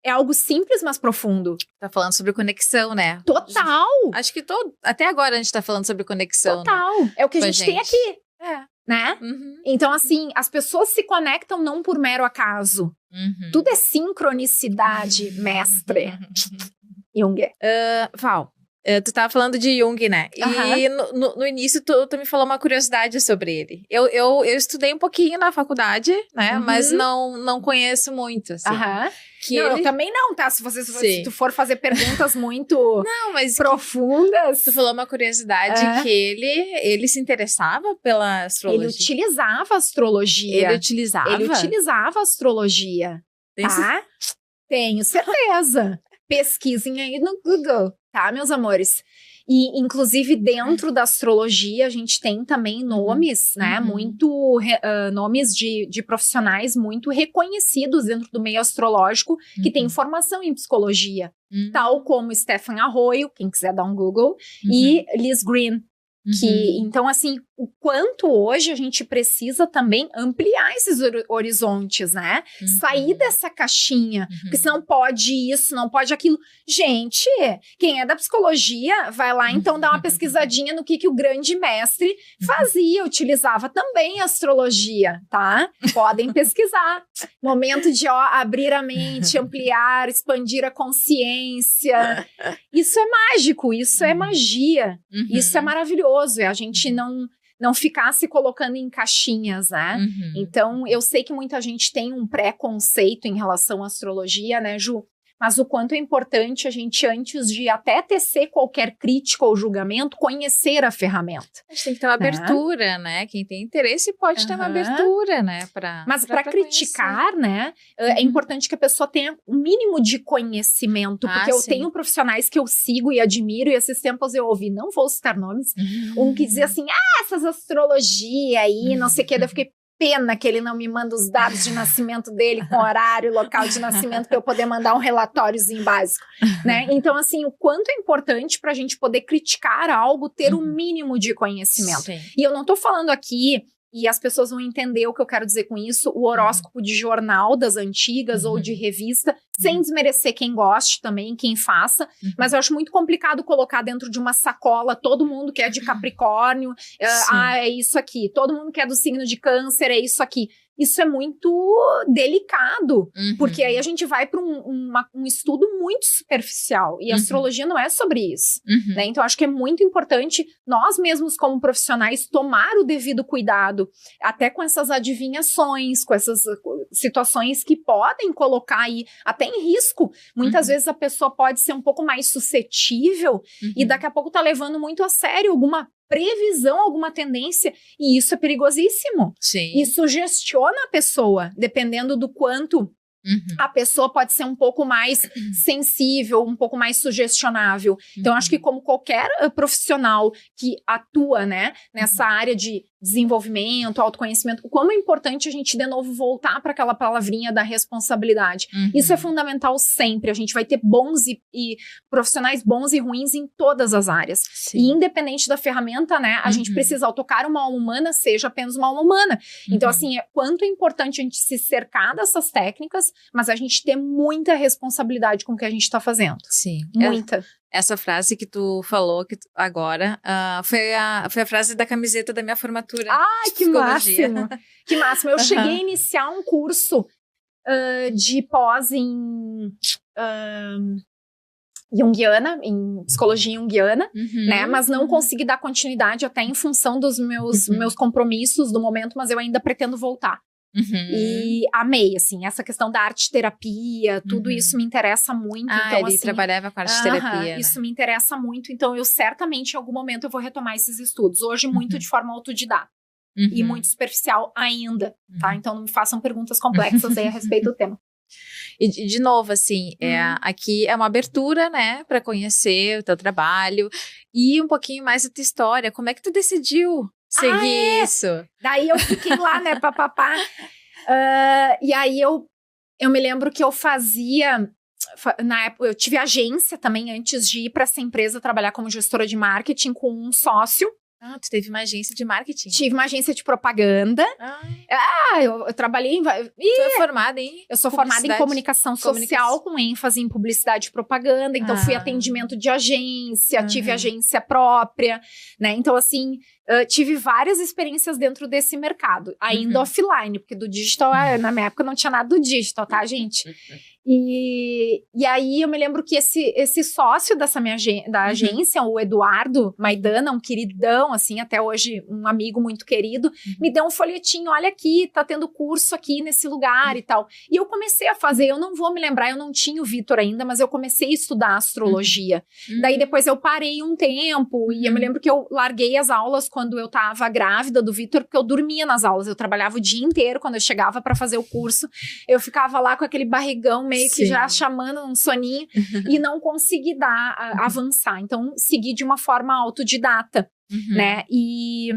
É algo simples, mas profundo. Tá falando sobre conexão, né? Total! Acho que até agora a gente tá falando sobre conexão. Total! Né? É o que a gente tem aqui. Né? Então, assim, as pessoas se conectam não por mero acaso. Tudo é sincronicidade, mestre. Jung. Val, tu tava falando de Jung, né? E no início tu me falou uma curiosidade sobre ele. Eu estudei um pouquinho na faculdade, né? Mas não conheço muito, assim. Eu também não, tá? Se tu for fazer perguntas muito profundas. Tu falou uma curiosidade que ele se interessava pela astrologia. Ele utilizava a astrologia. Ele utilizava a astrologia. Tá? Tenho certeza. Pesquisem aí no Google, tá, meus amores? E, inclusive, dentro da astrologia, a gente tem também nomes, né? Nomes de profissionais muito reconhecidos dentro do meio astrológico que têm formação em psicologia. Tal como Stephen Arroyo, quem quiser dar um Google, e Liz Green. Então, assim, o quanto hoje a gente precisa também ampliar esses horizontes, né? Sair dessa caixinha, porque senão pode isso, não pode aquilo. Gente, quem é da psicologia, vai lá então dar uma pesquisadinha no que o grande mestre fazia, utilizava também a astrologia, tá? Podem pesquisar. Momento de abrir a mente, ampliar, expandir a consciência. Isso é mágico, isso é magia, isso é maravilhoso. É a gente não ficar se colocando em caixinhas, né? Então, eu sei que muita gente tem um preconceito em relação à astrologia, né, Ju? Mas o quanto é importante a gente, antes de até tecer qualquer crítica ou julgamento, conhecer a ferramenta. A gente tem que ter uma abertura, né? Quem tem interesse pode ter uma abertura, né? Mas para criticar, conhecer, né? É importante que a pessoa tenha um mínimo de conhecimento. Porque eu tenho profissionais que eu sigo e admiro, e esses tempos eu ouvi, não vou citar nomes, um que dizia assim, essas astrologia aí, não sei o que, daí eu fiquei, pena que ele não me manda os dados de nascimento dele com horário, local de nascimento, para eu poder mandar um relatóriozinho básico, né? Então, assim, o quanto é importante para a gente poder criticar algo, ter o mínimo de conhecimento. Sim. E eu não tô falando aqui, e as pessoas vão entender o que eu quero dizer com isso, o horóscopo de jornal das antigas ou de revista, sem desmerecer quem goste também, quem faça, mas eu acho muito complicado colocar dentro de uma sacola todo mundo que é de Capricórnio, é isso aqui, todo mundo que é do signo de Câncer, é isso aqui. Isso é muito delicado, porque aí a gente vai para um estudo muito superficial, e a astrologia não é sobre isso, né? Então, acho que é muito importante nós mesmos, como profissionais, tomar o devido cuidado, até com essas adivinhações, com essas situações que podem colocar aí até em risco. Muitas vezes a pessoa pode ser um pouco mais suscetível e daqui a pouco tá levando muito a sério alguma previsão, alguma tendência, e isso é perigosíssimo. Sim. Isso sugestiona a pessoa, dependendo do quanto a pessoa pode ser um pouco mais sensível, um pouco mais sugestionável. Então, acho que como qualquer profissional que atua, né, nessa área de desenvolvimento, autoconhecimento, como é importante a gente, de novo, voltar para aquela palavrinha da responsabilidade. Isso é fundamental sempre. A gente vai ter bons e profissionais bons e ruins em todas as áreas. Sim. E independente da ferramenta, né, a gente precisa, ao tocar uma alma humana, seja apenas uma alma humana. Então, assim, quanto é importante a gente se cercar dessas técnicas, mas a gente ter muita responsabilidade com o que a gente está fazendo. Sim. Muita. Essa frase que tu falou agora foi a frase da camiseta da minha formatura. Ai, que máximo! Que máximo! Eu cheguei a iniciar um curso de pós em junguiana, em psicologia junguiana, né? Mas não consegui dar continuidade até em função dos meus compromissos do momento, mas eu ainda pretendo voltar. E amei, assim, essa questão da arte-terapia, tudo isso me interessa muito. Então, ele assim, trabalhava com arte-terapia, né? Isso me interessa muito, então eu certamente em algum momento eu vou retomar esses estudos. Hoje muito de forma autodidata e muito superficial ainda, tá? Então não me façam perguntas complexas aí a respeito do tema. E de novo, assim, aqui é uma abertura, né, para conhecer o teu trabalho e um pouquinho mais da tua história. Como é que tu decidiu seguir isso? Daí eu fiquei lá, né, papapá. E aí eu me lembro que eu fazia, na época, eu tive agência também antes de ir para essa empresa trabalhar como gestora de marketing com um sócio, Ah, tu teve uma agência de marketing? Tive uma agência de propaganda. Eu trabalhei em... Tu é formada em Eu sou formada em comunicação social com ênfase em publicidade e propaganda. Então, fui atendimento de agência, tive agência própria, né? Então, assim, tive várias experiências dentro desse mercado. Ainda offline, porque do digital, na minha época, não tinha nada do digital, tá, gente? E aí, eu me lembro que esse sócio dessa da agência, o Eduardo Maidana, um queridão, assim, até hoje um amigo muito querido, me deu um folhetinho, olha aqui, tá tendo curso aqui nesse lugar e tal. E eu comecei a fazer, eu não vou me lembrar, eu não tinha o Vitor ainda, mas eu comecei a estudar astrologia. Daí depois eu parei um tempo, e eu me lembro que eu larguei as aulas quando eu tava grávida do Vitor, porque eu dormia nas aulas, eu trabalhava o dia inteiro, quando eu chegava para fazer o curso, eu ficava lá com aquele barrigão meio que já chamando um soninho, e não consegui avançar. Então, segui de uma forma autodidata. Né? E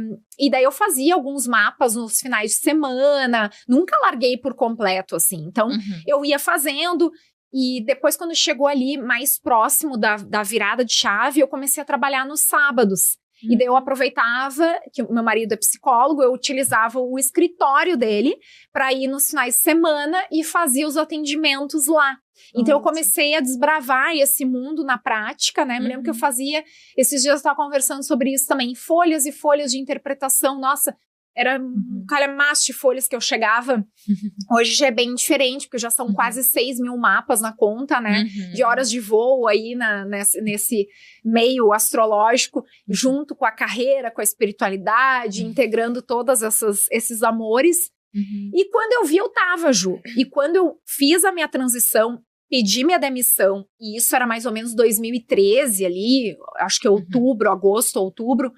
daí eu fazia alguns mapas nos finais de semana, nunca larguei por completo, assim. Então, eu ia fazendo, e depois, quando chegou ali mais próximo da virada de chave, eu comecei a trabalhar nos sábados. E daí eu aproveitava, que o meu marido é psicólogo, eu utilizava o escritório dele para ir nos finais de semana e fazia os atendimentos lá. Então, eu comecei a desbravar esse mundo na prática, né? Me lembro que eu fazia... Esses dias eu estava conversando sobre isso também. Folhas e folhas de interpretação. Nossa, era um calhamaço de folhas que eu chegava. Hoje já é bem diferente, porque já são quase 6 mil mapas na conta, né? De horas de voo aí nesse meio astrológico, junto com a carreira, com a espiritualidade, integrando todos esses amores. E quando eu vi, eu tava, Ju. E quando eu fiz a minha transição, pedi minha demissão, e isso era mais ou menos 2013 ali, acho que agosto, outubro,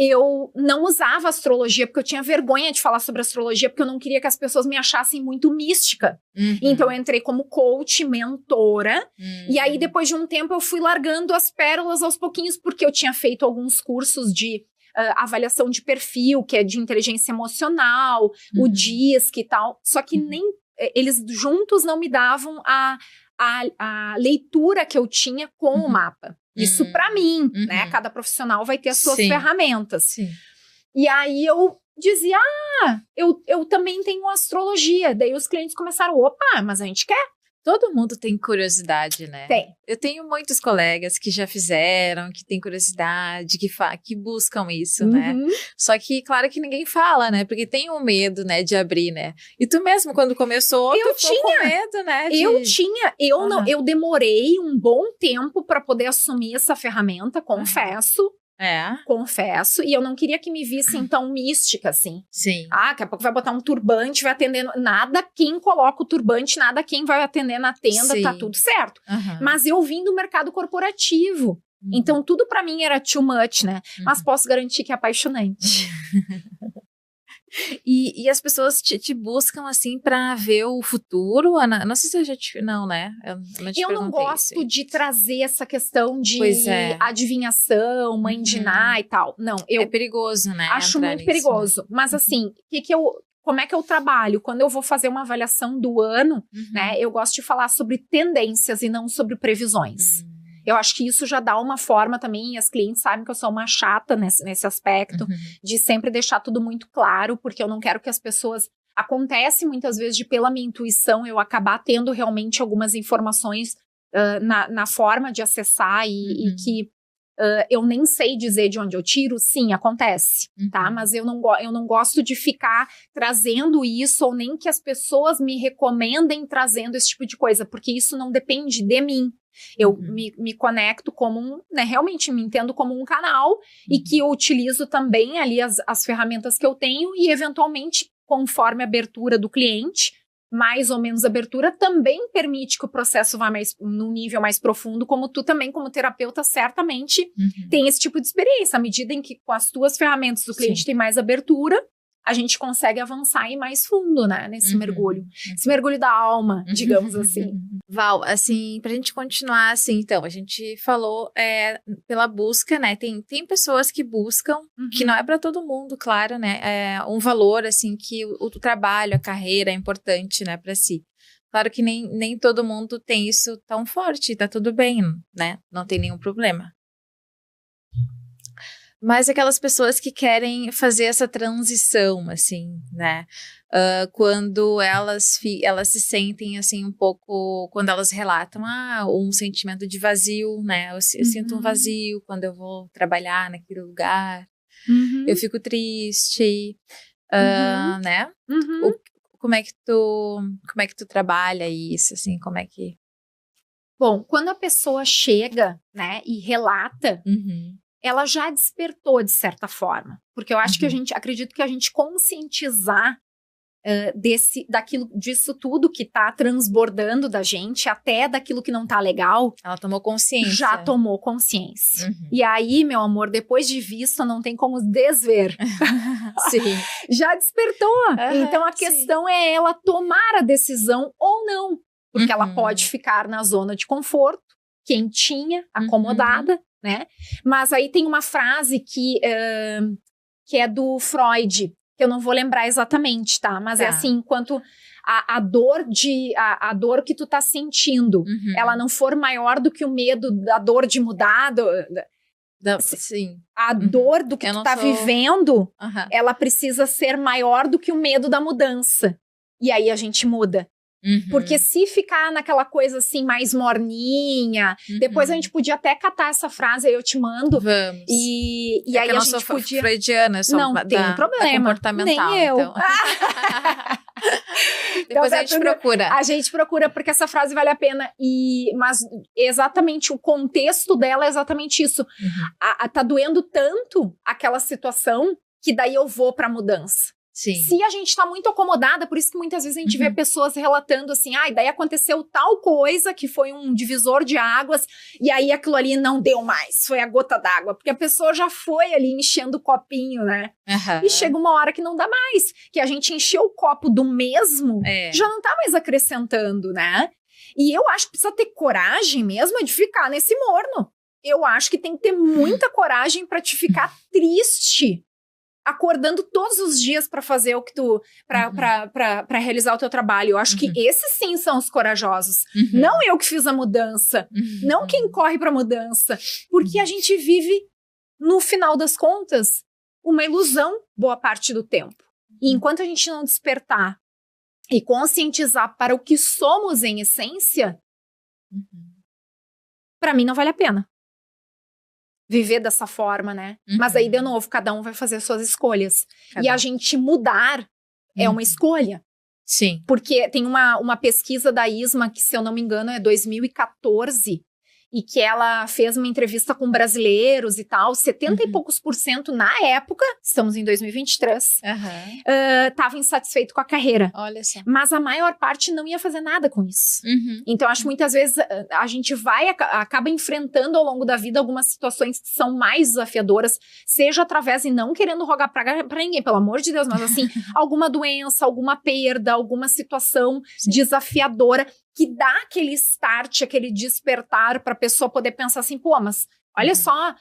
eu não usava astrologia, porque eu tinha vergonha de falar sobre astrologia, porque eu não queria que as pessoas me achassem muito mística. Então, eu entrei como coach, mentora, e aí, depois de um tempo, eu fui largando as pérolas aos pouquinhos, porque eu tinha feito alguns cursos de avaliação de perfil, que é de inteligência emocional, o DISC e tal, só que nem eles juntos não me davam a leitura que eu tinha com o mapa. Isso pra mim, né? Cada profissional vai ter as suas ferramentas. E aí eu dizia, eu também tenho astrologia. Daí os clientes começaram, opa, mas a gente quer. Todo mundo tem curiosidade, né? Tem. Eu tenho muitos colegas que já fizeram, que têm curiosidade, que buscam isso, né? Só que, claro que ninguém fala, né? Porque tem um medo, né, de abrir, né? E tu mesmo, quando começou, tu ficou com medo, né? Eu demorei um bom tempo para poder assumir essa ferramenta, confesso. Confesso, e eu não queria que me vissem tão mística, assim. Daqui a pouco vai botar um turbante, vai atender, nada quem coloca o turbante, nada quem vai atender na tenda, tá tudo certo. Mas eu vim do mercado corporativo, então tudo pra mim era too much, né? Mas posso garantir que é apaixonante. E as pessoas te buscam, assim, pra ver o futuro? Ana? Não sei se eu já te... Não, né? Eu não gosto de trazer essa questão de adivinhação, mãe de Ná e tal. Não, é perigoso, né? Acho muito perigoso. Mas, assim, como é que eu trabalho? Quando eu vou fazer uma avaliação do ano, né? Eu gosto de falar sobre tendências e não sobre previsões. Eu acho que isso já dá uma forma também, e as clientes sabem que eu sou uma chata nesse aspecto, de sempre deixar tudo muito claro, porque eu não quero que as pessoas... Acontece muitas vezes de, pela minha intuição, eu acabar tendo realmente algumas informações na forma de acessar e que eu nem sei dizer de onde eu tiro. Sim, acontece, tá? Mas eu não gosto de ficar trazendo isso, ou nem que as pessoas me recomendem trazendo esse tipo de coisa, porque isso não depende de mim. Eu me conecto como realmente me entendo como um canal, e que eu utilizo também ali as ferramentas que eu tenho, e eventualmente, conforme a abertura do cliente, mais ou menos abertura, também permite que o processo vá num nível mais profundo, como tu também, como terapeuta, certamente tem esse tipo de experiência. À medida em que com as tuas ferramentas o cliente tem mais abertura, a gente consegue avançar e ir mais fundo, né, nesse mergulho. Esse mergulho da alma, digamos assim. Val, assim, pra gente continuar, assim, então, a gente falou pela busca, né, tem pessoas que buscam, que não é pra todo mundo, claro, né, um valor, assim, que o trabalho, a carreira é importante, né, pra si. Claro que nem todo mundo tem isso tão forte, tá tudo bem, né, não tem nenhum problema. Mas aquelas pessoas que querem fazer essa transição, assim, né? Quando elas se sentem, assim, um pouco... Quando elas relatam, um sentimento de vazio, né? Eu sinto um vazio quando eu vou trabalhar naquele lugar. Eu fico triste, né? Como é que tu trabalha isso, assim? Como é que... Bom, quando a pessoa chega, né, e relata... ela já despertou de certa forma, porque eu acho que acredito que a gente conscientizar disso tudo que tá transbordando da gente, até daquilo que não tá legal. Ela tomou consciência. Já tomou consciência. E aí, meu amor, depois de visto, não tem como desver. Sim. Já despertou. Então a questão é ela tomar a decisão ou não, porque ela pode ficar na zona de conforto, quentinha, acomodada, né? Mas aí tem uma frase que é do Freud, que eu não vou lembrar exatamente, tá? Mas é assim, enquanto a dor que tu tá sentindo, ela não for maior do que o medo da dor de mudar, sim. a dor do que tu tá vivendo, ela precisa ser maior do que o medo da mudança. E aí a gente muda. Porque se ficar naquela coisa assim mais morninha, depois a gente podia até catar essa frase, aí eu te mando. Vamos. E é aí que eu a não gente sou podia... freudiana, só não tem problema, comportamental, nem eu. Então. Depois a gente procura. A gente procura porque essa frase vale a pena. Mas exatamente o contexto dela é exatamente isso. Tá doendo tanto aquela situação que daí eu vou pra mudança. Sim. Se a gente tá muito acomodada, por isso que muitas vezes a gente vê pessoas relatando assim, daí aconteceu tal coisa que foi um divisor de águas e aí aquilo ali não deu mais, foi a gota d'água, porque a pessoa já foi ali enchendo o copinho, né? E chega uma hora que não dá mais, que a gente encheu o copo do mesmo, já não tá mais acrescentando, né? E eu acho que precisa ter coragem mesmo de ficar nesse morno. Eu acho que tem que ter muita coragem pra te ficar triste, acordando todos os dias para fazer o que tu... para realizar o teu trabalho. Eu acho que esses sim são os corajosos. Não eu que fiz a mudança. Não quem corre pra mudança. Porque a gente vive, no final das contas, uma ilusão boa parte do tempo. E enquanto a gente não despertar e conscientizar para o que somos em essência, para mim não vale a pena viver dessa forma, né? Mas aí, de novo, cada um vai fazer as suas escolhas. E a gente mudar é uma escolha. Sim. Porque tem uma pesquisa da ISMA, que se eu não me engano é 2014, e que ela fez uma entrevista com brasileiros e tal, 70 e poucos % na época, estamos em 2023, tava insatisfeito com a carreira. Olha só. Mas a maior parte não ia fazer nada com isso. Então, acho que muitas vezes a gente acaba enfrentando ao longo da vida algumas situações que são mais desafiadoras, seja através, e não querendo rogar pra ninguém, pelo amor de Deus, mas assim, alguma doença, alguma perda, alguma situação desafiadora, que dá aquele start, aquele despertar para a pessoa poder pensar assim, pô, mas olha só,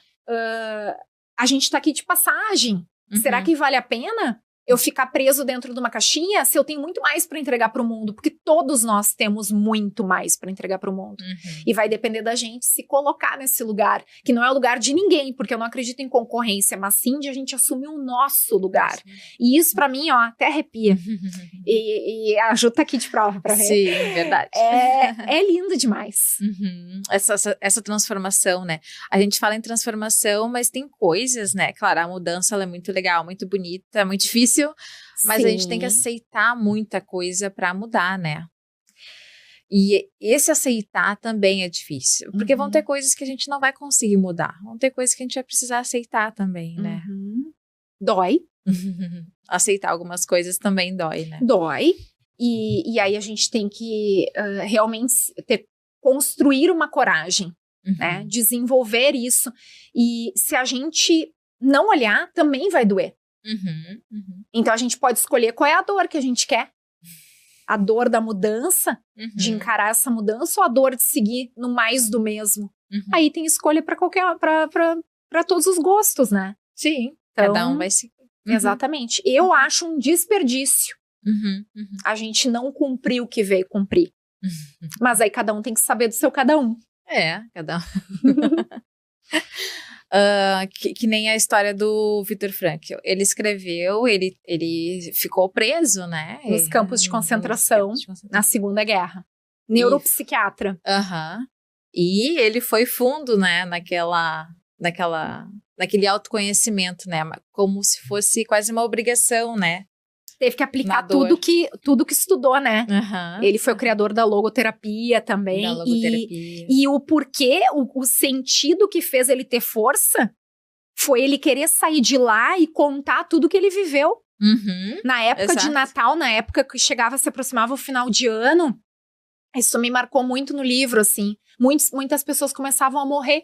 a gente tá aqui de passagem. Será que vale a pena eu ficar preso dentro de uma caixinha se eu tenho muito mais para entregar para o mundo? Porque todos nós temos muito mais para entregar para o mundo. E vai depender da gente se colocar nesse lugar, que não é o lugar de ninguém, porque eu não acredito em concorrência, mas sim de a gente assumir o nosso lugar. E isso para mim, ó, até arrepia. E a Ju tá aqui de prova para ver. Sim, verdade. É lindo demais. Essa transformação, né? A gente fala em transformação, mas tem coisas, né? Claro, a mudança ela é muito legal, muito bonita, muito difícil. Mas a gente tem que aceitar muita coisa para mudar, né? E esse aceitar também é difícil. Porque vão ter coisas que a gente não vai conseguir mudar. Vão ter coisas que a gente vai precisar aceitar também, né? Dói. Aceitar algumas coisas também dói, né? Dói. E aí a gente tem que realmente construir uma coragem, né? Desenvolver isso. E se a gente não olhar, também vai doer. Então a gente pode escolher qual é a dor que a gente quer. A dor da mudança, de encarar essa mudança, ou a dor de seguir no mais do mesmo. Aí tem escolha para todos os gostos, né? Sim, então, cada um vai seguir. Exatamente. Eu acho um desperdício a gente não cumprir o que veio cumprir. Mas aí cada um tem que saber do seu cada um. Cada um. Que nem a história do Viktor Frankl. Ele escreveu, ele ficou preso, né? Nos campos de concentração, na Segunda Guerra. Neuropsiquiatra. E ele foi fundo, né, naquele autoconhecimento, né? Como se fosse quase uma obrigação, né? Teve que aplicar tudo que estudou, né? Ele foi o criador da logoterapia também. E o porquê, o sentido que fez ele ter força foi ele querer sair de lá e contar tudo que ele viveu. Na época de Natal, na época que se aproximava o final de ano, isso me marcou muito no livro, assim. Muitas pessoas começavam a morrer.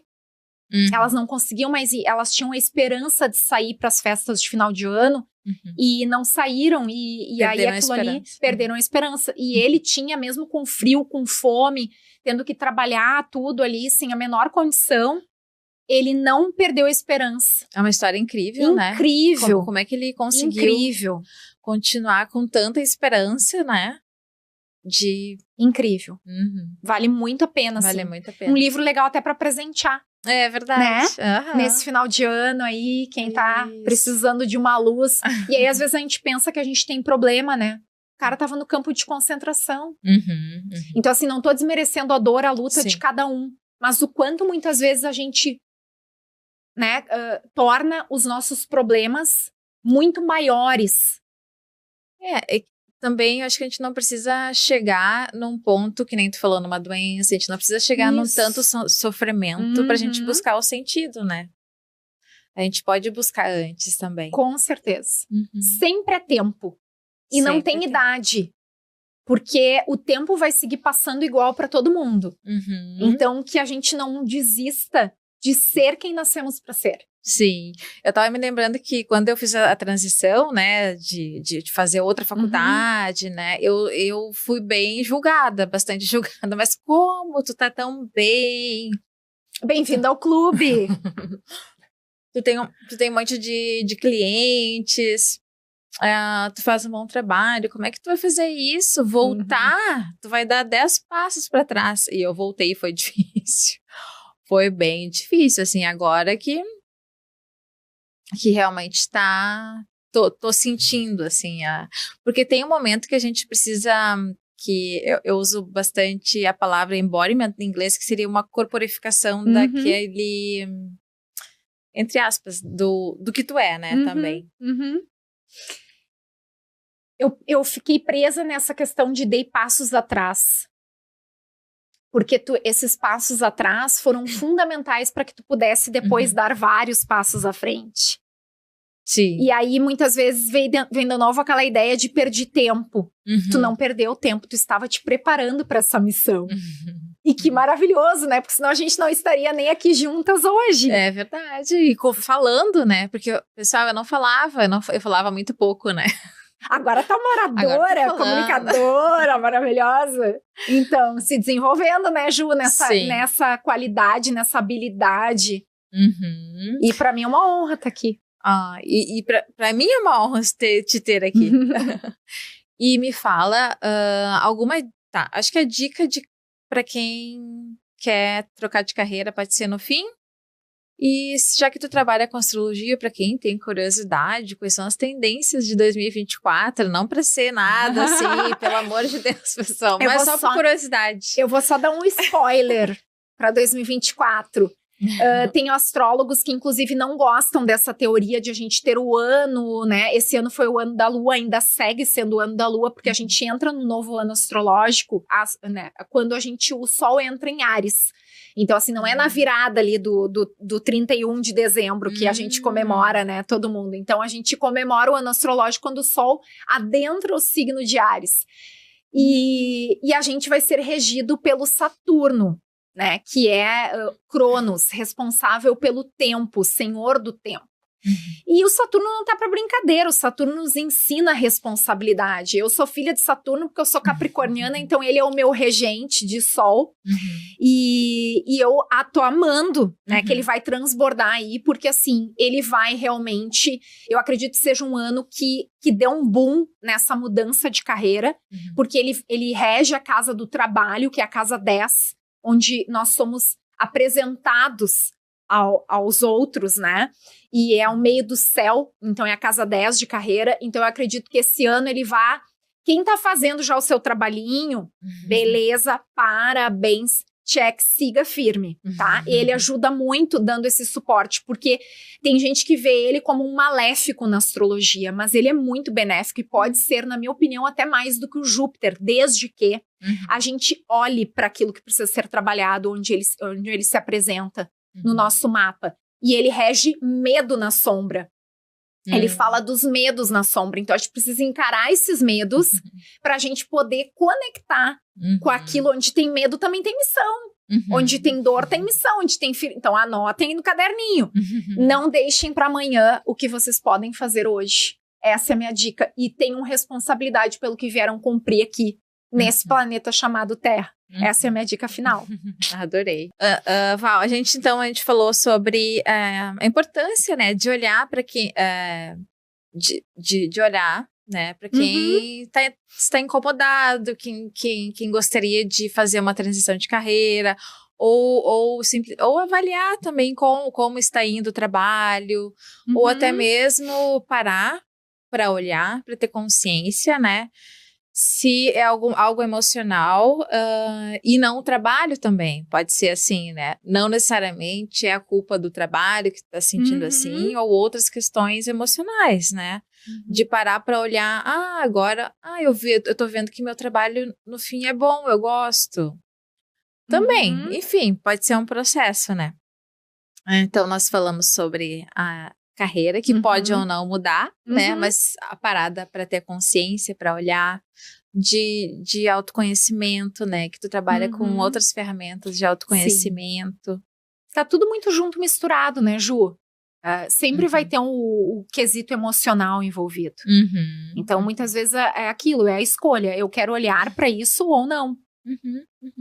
Elas não conseguiam mais ir, elas tinham a esperança de sair para as festas de final de ano e não saíram, e aí aquilo ali, perderam a esperança. E ele tinha, mesmo com frio, com fome, tendo que trabalhar tudo ali, sem a menor condição, ele não perdeu a esperança. É uma história incrível, né? Incrível. Como é que ele conseguiu continuar com tanta esperança, né? Incrível. Vale muito a pena, assim. Vale muito a pena. Um livro legal até para presentear. É verdade. Né? Nesse final de ano aí, quem tá precisando de uma luz. E aí, às vezes, a gente pensa que a gente tem problema, né? O cara tava no campo de concentração. Então, assim, não tô desmerecendo a dor, a luta de cada um. Mas o quanto, muitas vezes, a gente, né, torna os nossos problemas muito maiores. Também acho que a gente não precisa chegar num ponto, que nem tu falou, numa doença, a gente não precisa chegar num tanto sofrimento pra gente buscar o sentido, né? A gente pode buscar antes também. Com certeza. Sempre é tempo. E não tem idade. Porque o tempo vai seguir passando igual pra todo mundo. Então, que a gente não desista de ser quem nascemos pra ser. Sim, eu tava me lembrando que quando eu fiz a transição, né, de fazer outra faculdade, né, eu fui bem julgada, bastante julgada, mas como tu tá tão bem? Bem-vindo ao clube! Tu tem um monte de clientes, tu faz um bom trabalho, como é que tu vai fazer isso? Voltar? Tu vai dar 10 passos para trás. E eu voltei e foi difícil. Foi bem difícil, assim, agora que realmente tô sentindo, assim, porque tem um momento que a gente precisa, que eu uso bastante a palavra embodiment em inglês, que seria uma corporificação daquele, entre aspas, do que tu é, né, também. Eu fiquei presa nessa questão de dei passos atrás. Porque esses passos atrás foram fundamentais para que tu pudesse depois dar vários passos à frente. Sim. E aí, muitas vezes, vem de novo aquela ideia de perder tempo. Tu não perdeu tempo, tu estava te preparando para essa missão. E que maravilhoso, né? Porque senão a gente não estaria nem aqui juntas hoje. É verdade. E falando, né? Porque, pessoal, eu não falava, eu falava muito pouco, né? Agora tá uma oradora, comunicadora, maravilhosa. Então, se desenvolvendo, né, Ju, nessa qualidade, nessa habilidade. E pra mim é uma honra estar aqui. E pra mim é uma honra te ter aqui. E me fala alguma... Tá, acho que a dica pra quem quer trocar de carreira pode ser no fim. E já que tu trabalha com astrologia, para quem tem curiosidade, quais são as tendências de 2024? Não para ser nada assim, pelo amor de Deus, pessoal, mas só por curiosidade. Eu vou só dar um spoiler para 2024. Tem astrólogos que, inclusive, não gostam dessa teoria de a gente ter o ano, né? Esse ano foi o ano da Lua, ainda segue sendo o ano da Lua, porque a gente entra no novo ano astrológico, né, quando o Sol entra em Áries. Então, assim, não é na virada ali do 31 de dezembro que a gente comemora, né, todo mundo. Então, a gente comemora o ano astrológico quando o Sol adentra o signo de Áries. E a gente vai ser regido pelo Saturno, né, que é Cronos, responsável pelo tempo, senhor do tempo. E o Saturno não tá para brincadeira, o Saturno nos ensina responsabilidade. Eu sou filha de Saturno porque eu sou capricorniana, então ele é o meu regente de Sol. E eu tô amando, né, que ele vai transbordar aí, porque assim, ele vai realmente, eu acredito que seja um ano que dê um boom nessa mudança de carreira, porque ele rege a casa do trabalho, que é a casa 10, onde nós somos apresentados aos outros, né? E é o meio do céu, então é a casa 10 de carreira. Então eu acredito que esse ano ele vá... Quem tá fazendo já o seu trabalhinho, beleza, parabéns, check, siga firme, tá? Ele ajuda muito dando esse suporte, porque tem gente que vê ele como um maléfico na astrologia, mas ele é muito benéfico e pode ser, na minha opinião, até mais do que o Júpiter, desde que a gente olhe para aquilo que precisa ser trabalhado, onde ele se apresenta no nosso mapa. E ele rege medo na sombra. Ele fala dos medos na sombra. Então, a gente precisa encarar esses medos para a gente poder conectar com aquilo. Onde tem medo, também tem missão. Onde tem dor, tem missão. Onde tem então, anotem aí no caderninho. Não deixem para amanhã o que vocês podem fazer hoje. Essa é a minha dica. E tenham responsabilidade pelo que vieram cumprir aqui, nesse planeta chamado Terra. Essa é a minha dica final. Adorei. Val, a gente falou sobre a importância, né, de olhar para quem... de olhar, né, para quem está incomodado, quem gostaria de fazer uma transição de carreira, ou avaliar também como está indo o trabalho, ou até mesmo parar para olhar, para ter consciência, né, se é algo emocional e não o trabalho também. Pode ser assim, né? Não necessariamente é a culpa do trabalho que está sentindo assim, ou outras questões emocionais, né? De parar para olhar, agora, eu tô vendo que meu trabalho no fim é bom, eu gosto. Também, enfim, pode ser um processo, né? Então, nós falamos sobre a carreira, que pode ou não mudar, né? Mas a parada para ter consciência, para olhar, de autoconhecimento, né? Que tu trabalha com outras ferramentas de autoconhecimento. Sim. Tá tudo muito junto, misturado, né, Ju? Sempre vai ter o quesito emocional envolvido. Então, muitas vezes é aquilo, é a escolha. Eu quero olhar para isso ou não.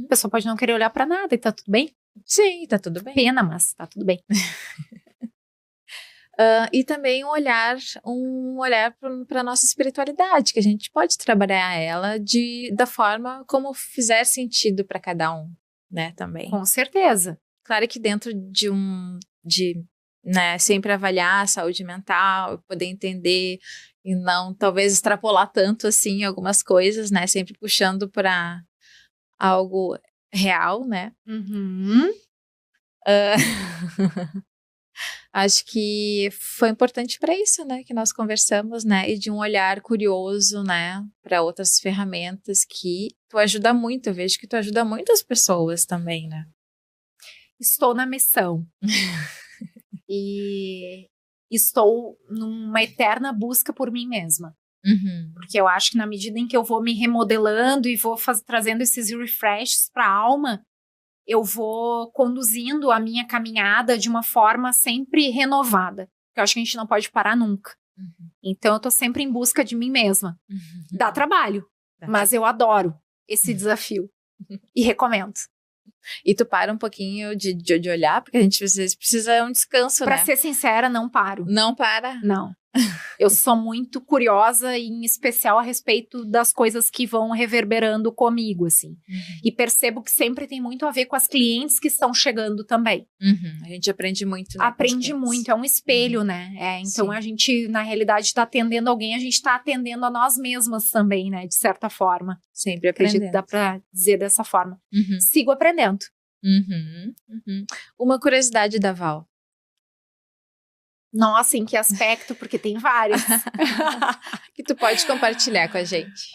A pessoa pode não querer olhar para nada e tá tudo bem? Sim, tá tudo bem. Pena, mas tá tudo bem. E também um olhar para a nossa espiritualidade, que a gente pode trabalhar ela da forma como fizer sentido para cada um, né, também. Com certeza. Claro que dentro né, sempre avaliar a saúde mental, poder entender e não, talvez, extrapolar tanto, assim, algumas coisas, né, sempre puxando para algo real, né. Acho que foi importante para isso, né, que nós conversamos, né, e de um olhar curioso, né, para outras ferramentas que tu ajuda muito, eu vejo que tu ajuda muitas pessoas também, né. Estou na missão. E estou numa eterna busca por mim mesma. Porque eu acho que na medida em que eu vou me remodelando e vou trazendo esses refreshes para a alma, eu vou conduzindo a minha caminhada de uma forma sempre renovada. Porque eu acho que a gente não pode parar nunca. Então, eu tô sempre em busca de mim mesma. Dá trabalho, mas eu adoro esse desafio. E recomendo. E tu para um pouquinho de olhar, porque a gente às vezes precisa um descanso, Pra né? ser sincera, não paro. Não para? Não. Eu sou muito curiosa, em especial a respeito das coisas que vão reverberando comigo, assim. E percebo que sempre tem muito a ver com as clientes que estão chegando também. A gente aprende muito, né? Aprende muito, é um espelho, né? Então, a gente, na realidade, está atendendo alguém, a gente está atendendo a nós mesmas também, né? De certa forma. Sempre aprendendo. Acredito que dá pra dizer dessa forma. Sigo aprendendo. Uma curiosidade da Val. Nossa, em que aspecto? Porque tem vários. Que tu pode compartilhar com a gente.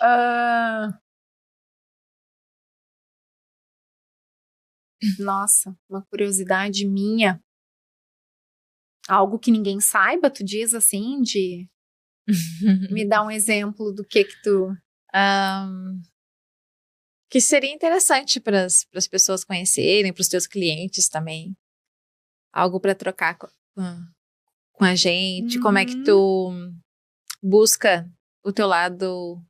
Nossa, uma curiosidade minha. Algo que ninguém saiba, tu diz assim, de... Me dá um exemplo do que tu... Que seria interessante para as pessoas conhecerem, para os teus clientes também. Algo para trocar com a gente, como é que tu busca o teu lado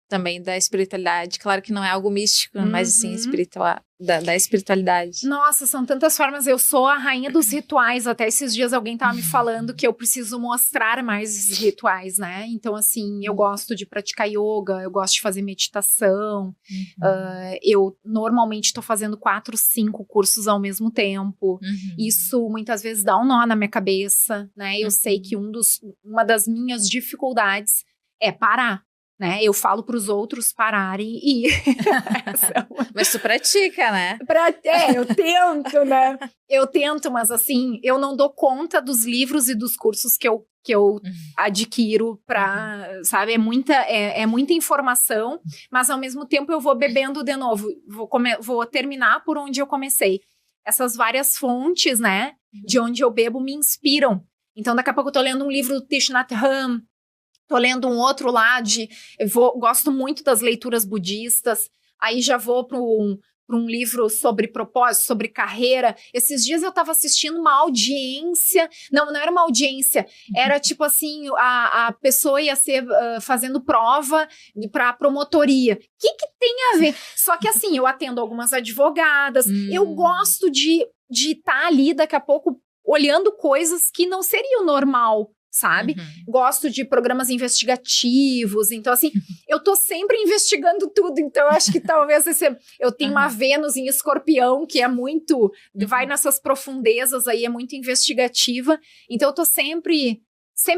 também da espiritualidade. Claro que não é algo místico, mas sim espiritual, da espiritualidade. Nossa, são tantas formas. Eu sou a rainha dos rituais. Até esses dias alguém tava me falando que eu preciso mostrar mais esses rituais, né? Então, assim, eu gosto de praticar yoga, eu gosto de fazer meditação. Eu normalmente tô fazendo 4, 5 cursos ao mesmo tempo. Isso muitas vezes dá um nó na minha cabeça, né? Eu sei que uma das minhas dificuldades é parar. Né? Eu falo para os outros pararem e Mas tu pratica, né? Eu tento, né? Eu tento, mas assim, eu não dou conta dos livros e dos cursos que eu adquiro para, sabe? É muita informação, mas ao mesmo tempo eu vou bebendo de novo. Vou terminar por onde eu comecei. Essas várias fontes, né? De onde eu bebo me inspiram. Então, daqui a pouco eu tô lendo um livro do Thich Nhat Hanh, tô lendo um outro lá gosto muito das leituras budistas, aí já vou para um livro sobre propósito, sobre carreira. Esses dias eu tava assistindo uma audiência, não era uma audiência, era tipo assim, a pessoa ia ser fazendo prova para promotoria. O que tem a ver? Só que assim, eu atendo algumas advogadas, eu gosto de estar ali daqui a pouco olhando coisas que não seriam normal, sabe? Gosto de programas investigativos, então assim, eu tô sempre investigando tudo, então eu acho que talvez eu tenho uma Vênus em Escorpião, que é muito, vai nessas profundezas aí, é muito investigativa, então eu tô sempre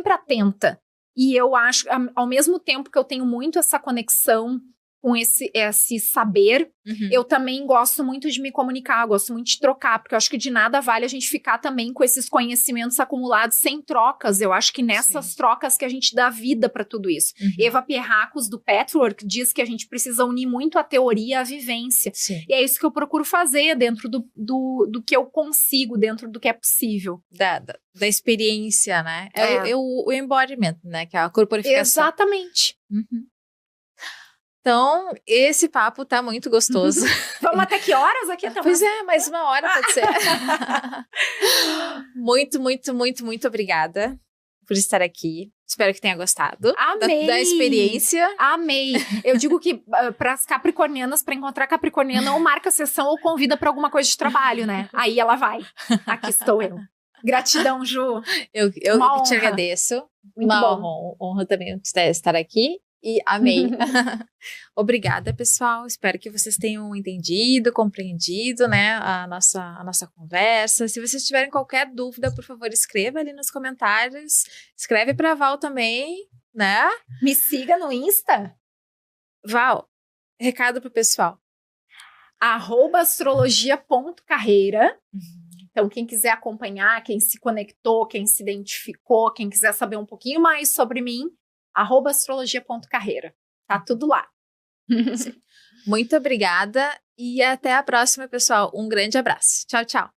atenta, e eu acho, ao mesmo tempo que eu tenho muito essa conexão com esse saber, eu também gosto muito de me comunicar, gosto muito de trocar, porque eu acho que de nada vale a gente ficar também com esses conhecimentos acumulados sem trocas. Eu acho que nessas trocas que a gente dá vida para tudo isso. Eva Pierracos, do Patchwork, diz que a gente precisa unir muito a teoria à vivência. E é isso que eu procuro fazer dentro do que eu consigo, dentro do que é possível. Da experiência, né? O embodiment, né? Que é a corporificação. Exatamente. Então, esse papo tá muito gostoso. Vamos até que horas aqui? Pois é, mais 1 hora pode ser. Muito, muito, muito, muito obrigada por estar aqui. Espero que tenha gostado. Amei! Da experiência. Amei! Eu digo que para as capricornianas, para encontrar capricorniana, ou marca a sessão ou convida para alguma coisa de trabalho, né? Aí ela vai. Aqui estou eu. Gratidão, Ju. Eu te agradeço. Muito uma bom. honra também estar aqui. E amei. Obrigada, pessoal. Espero que vocês tenham entendido, compreendido, né, a nossa conversa. Se vocês tiverem qualquer dúvida, por favor, escreva ali nos comentários. Escreve pra Val também, né? Me siga no Insta. Val, recado pro pessoal. @astrologia.carreira. Então, quem quiser acompanhar, quem se conectou, quem se identificou, quem quiser saber um pouquinho mais sobre mim, @astrologia.carreira. Tá tudo lá. Muito obrigada e até a próxima, pessoal. Um grande abraço. Tchau, tchau.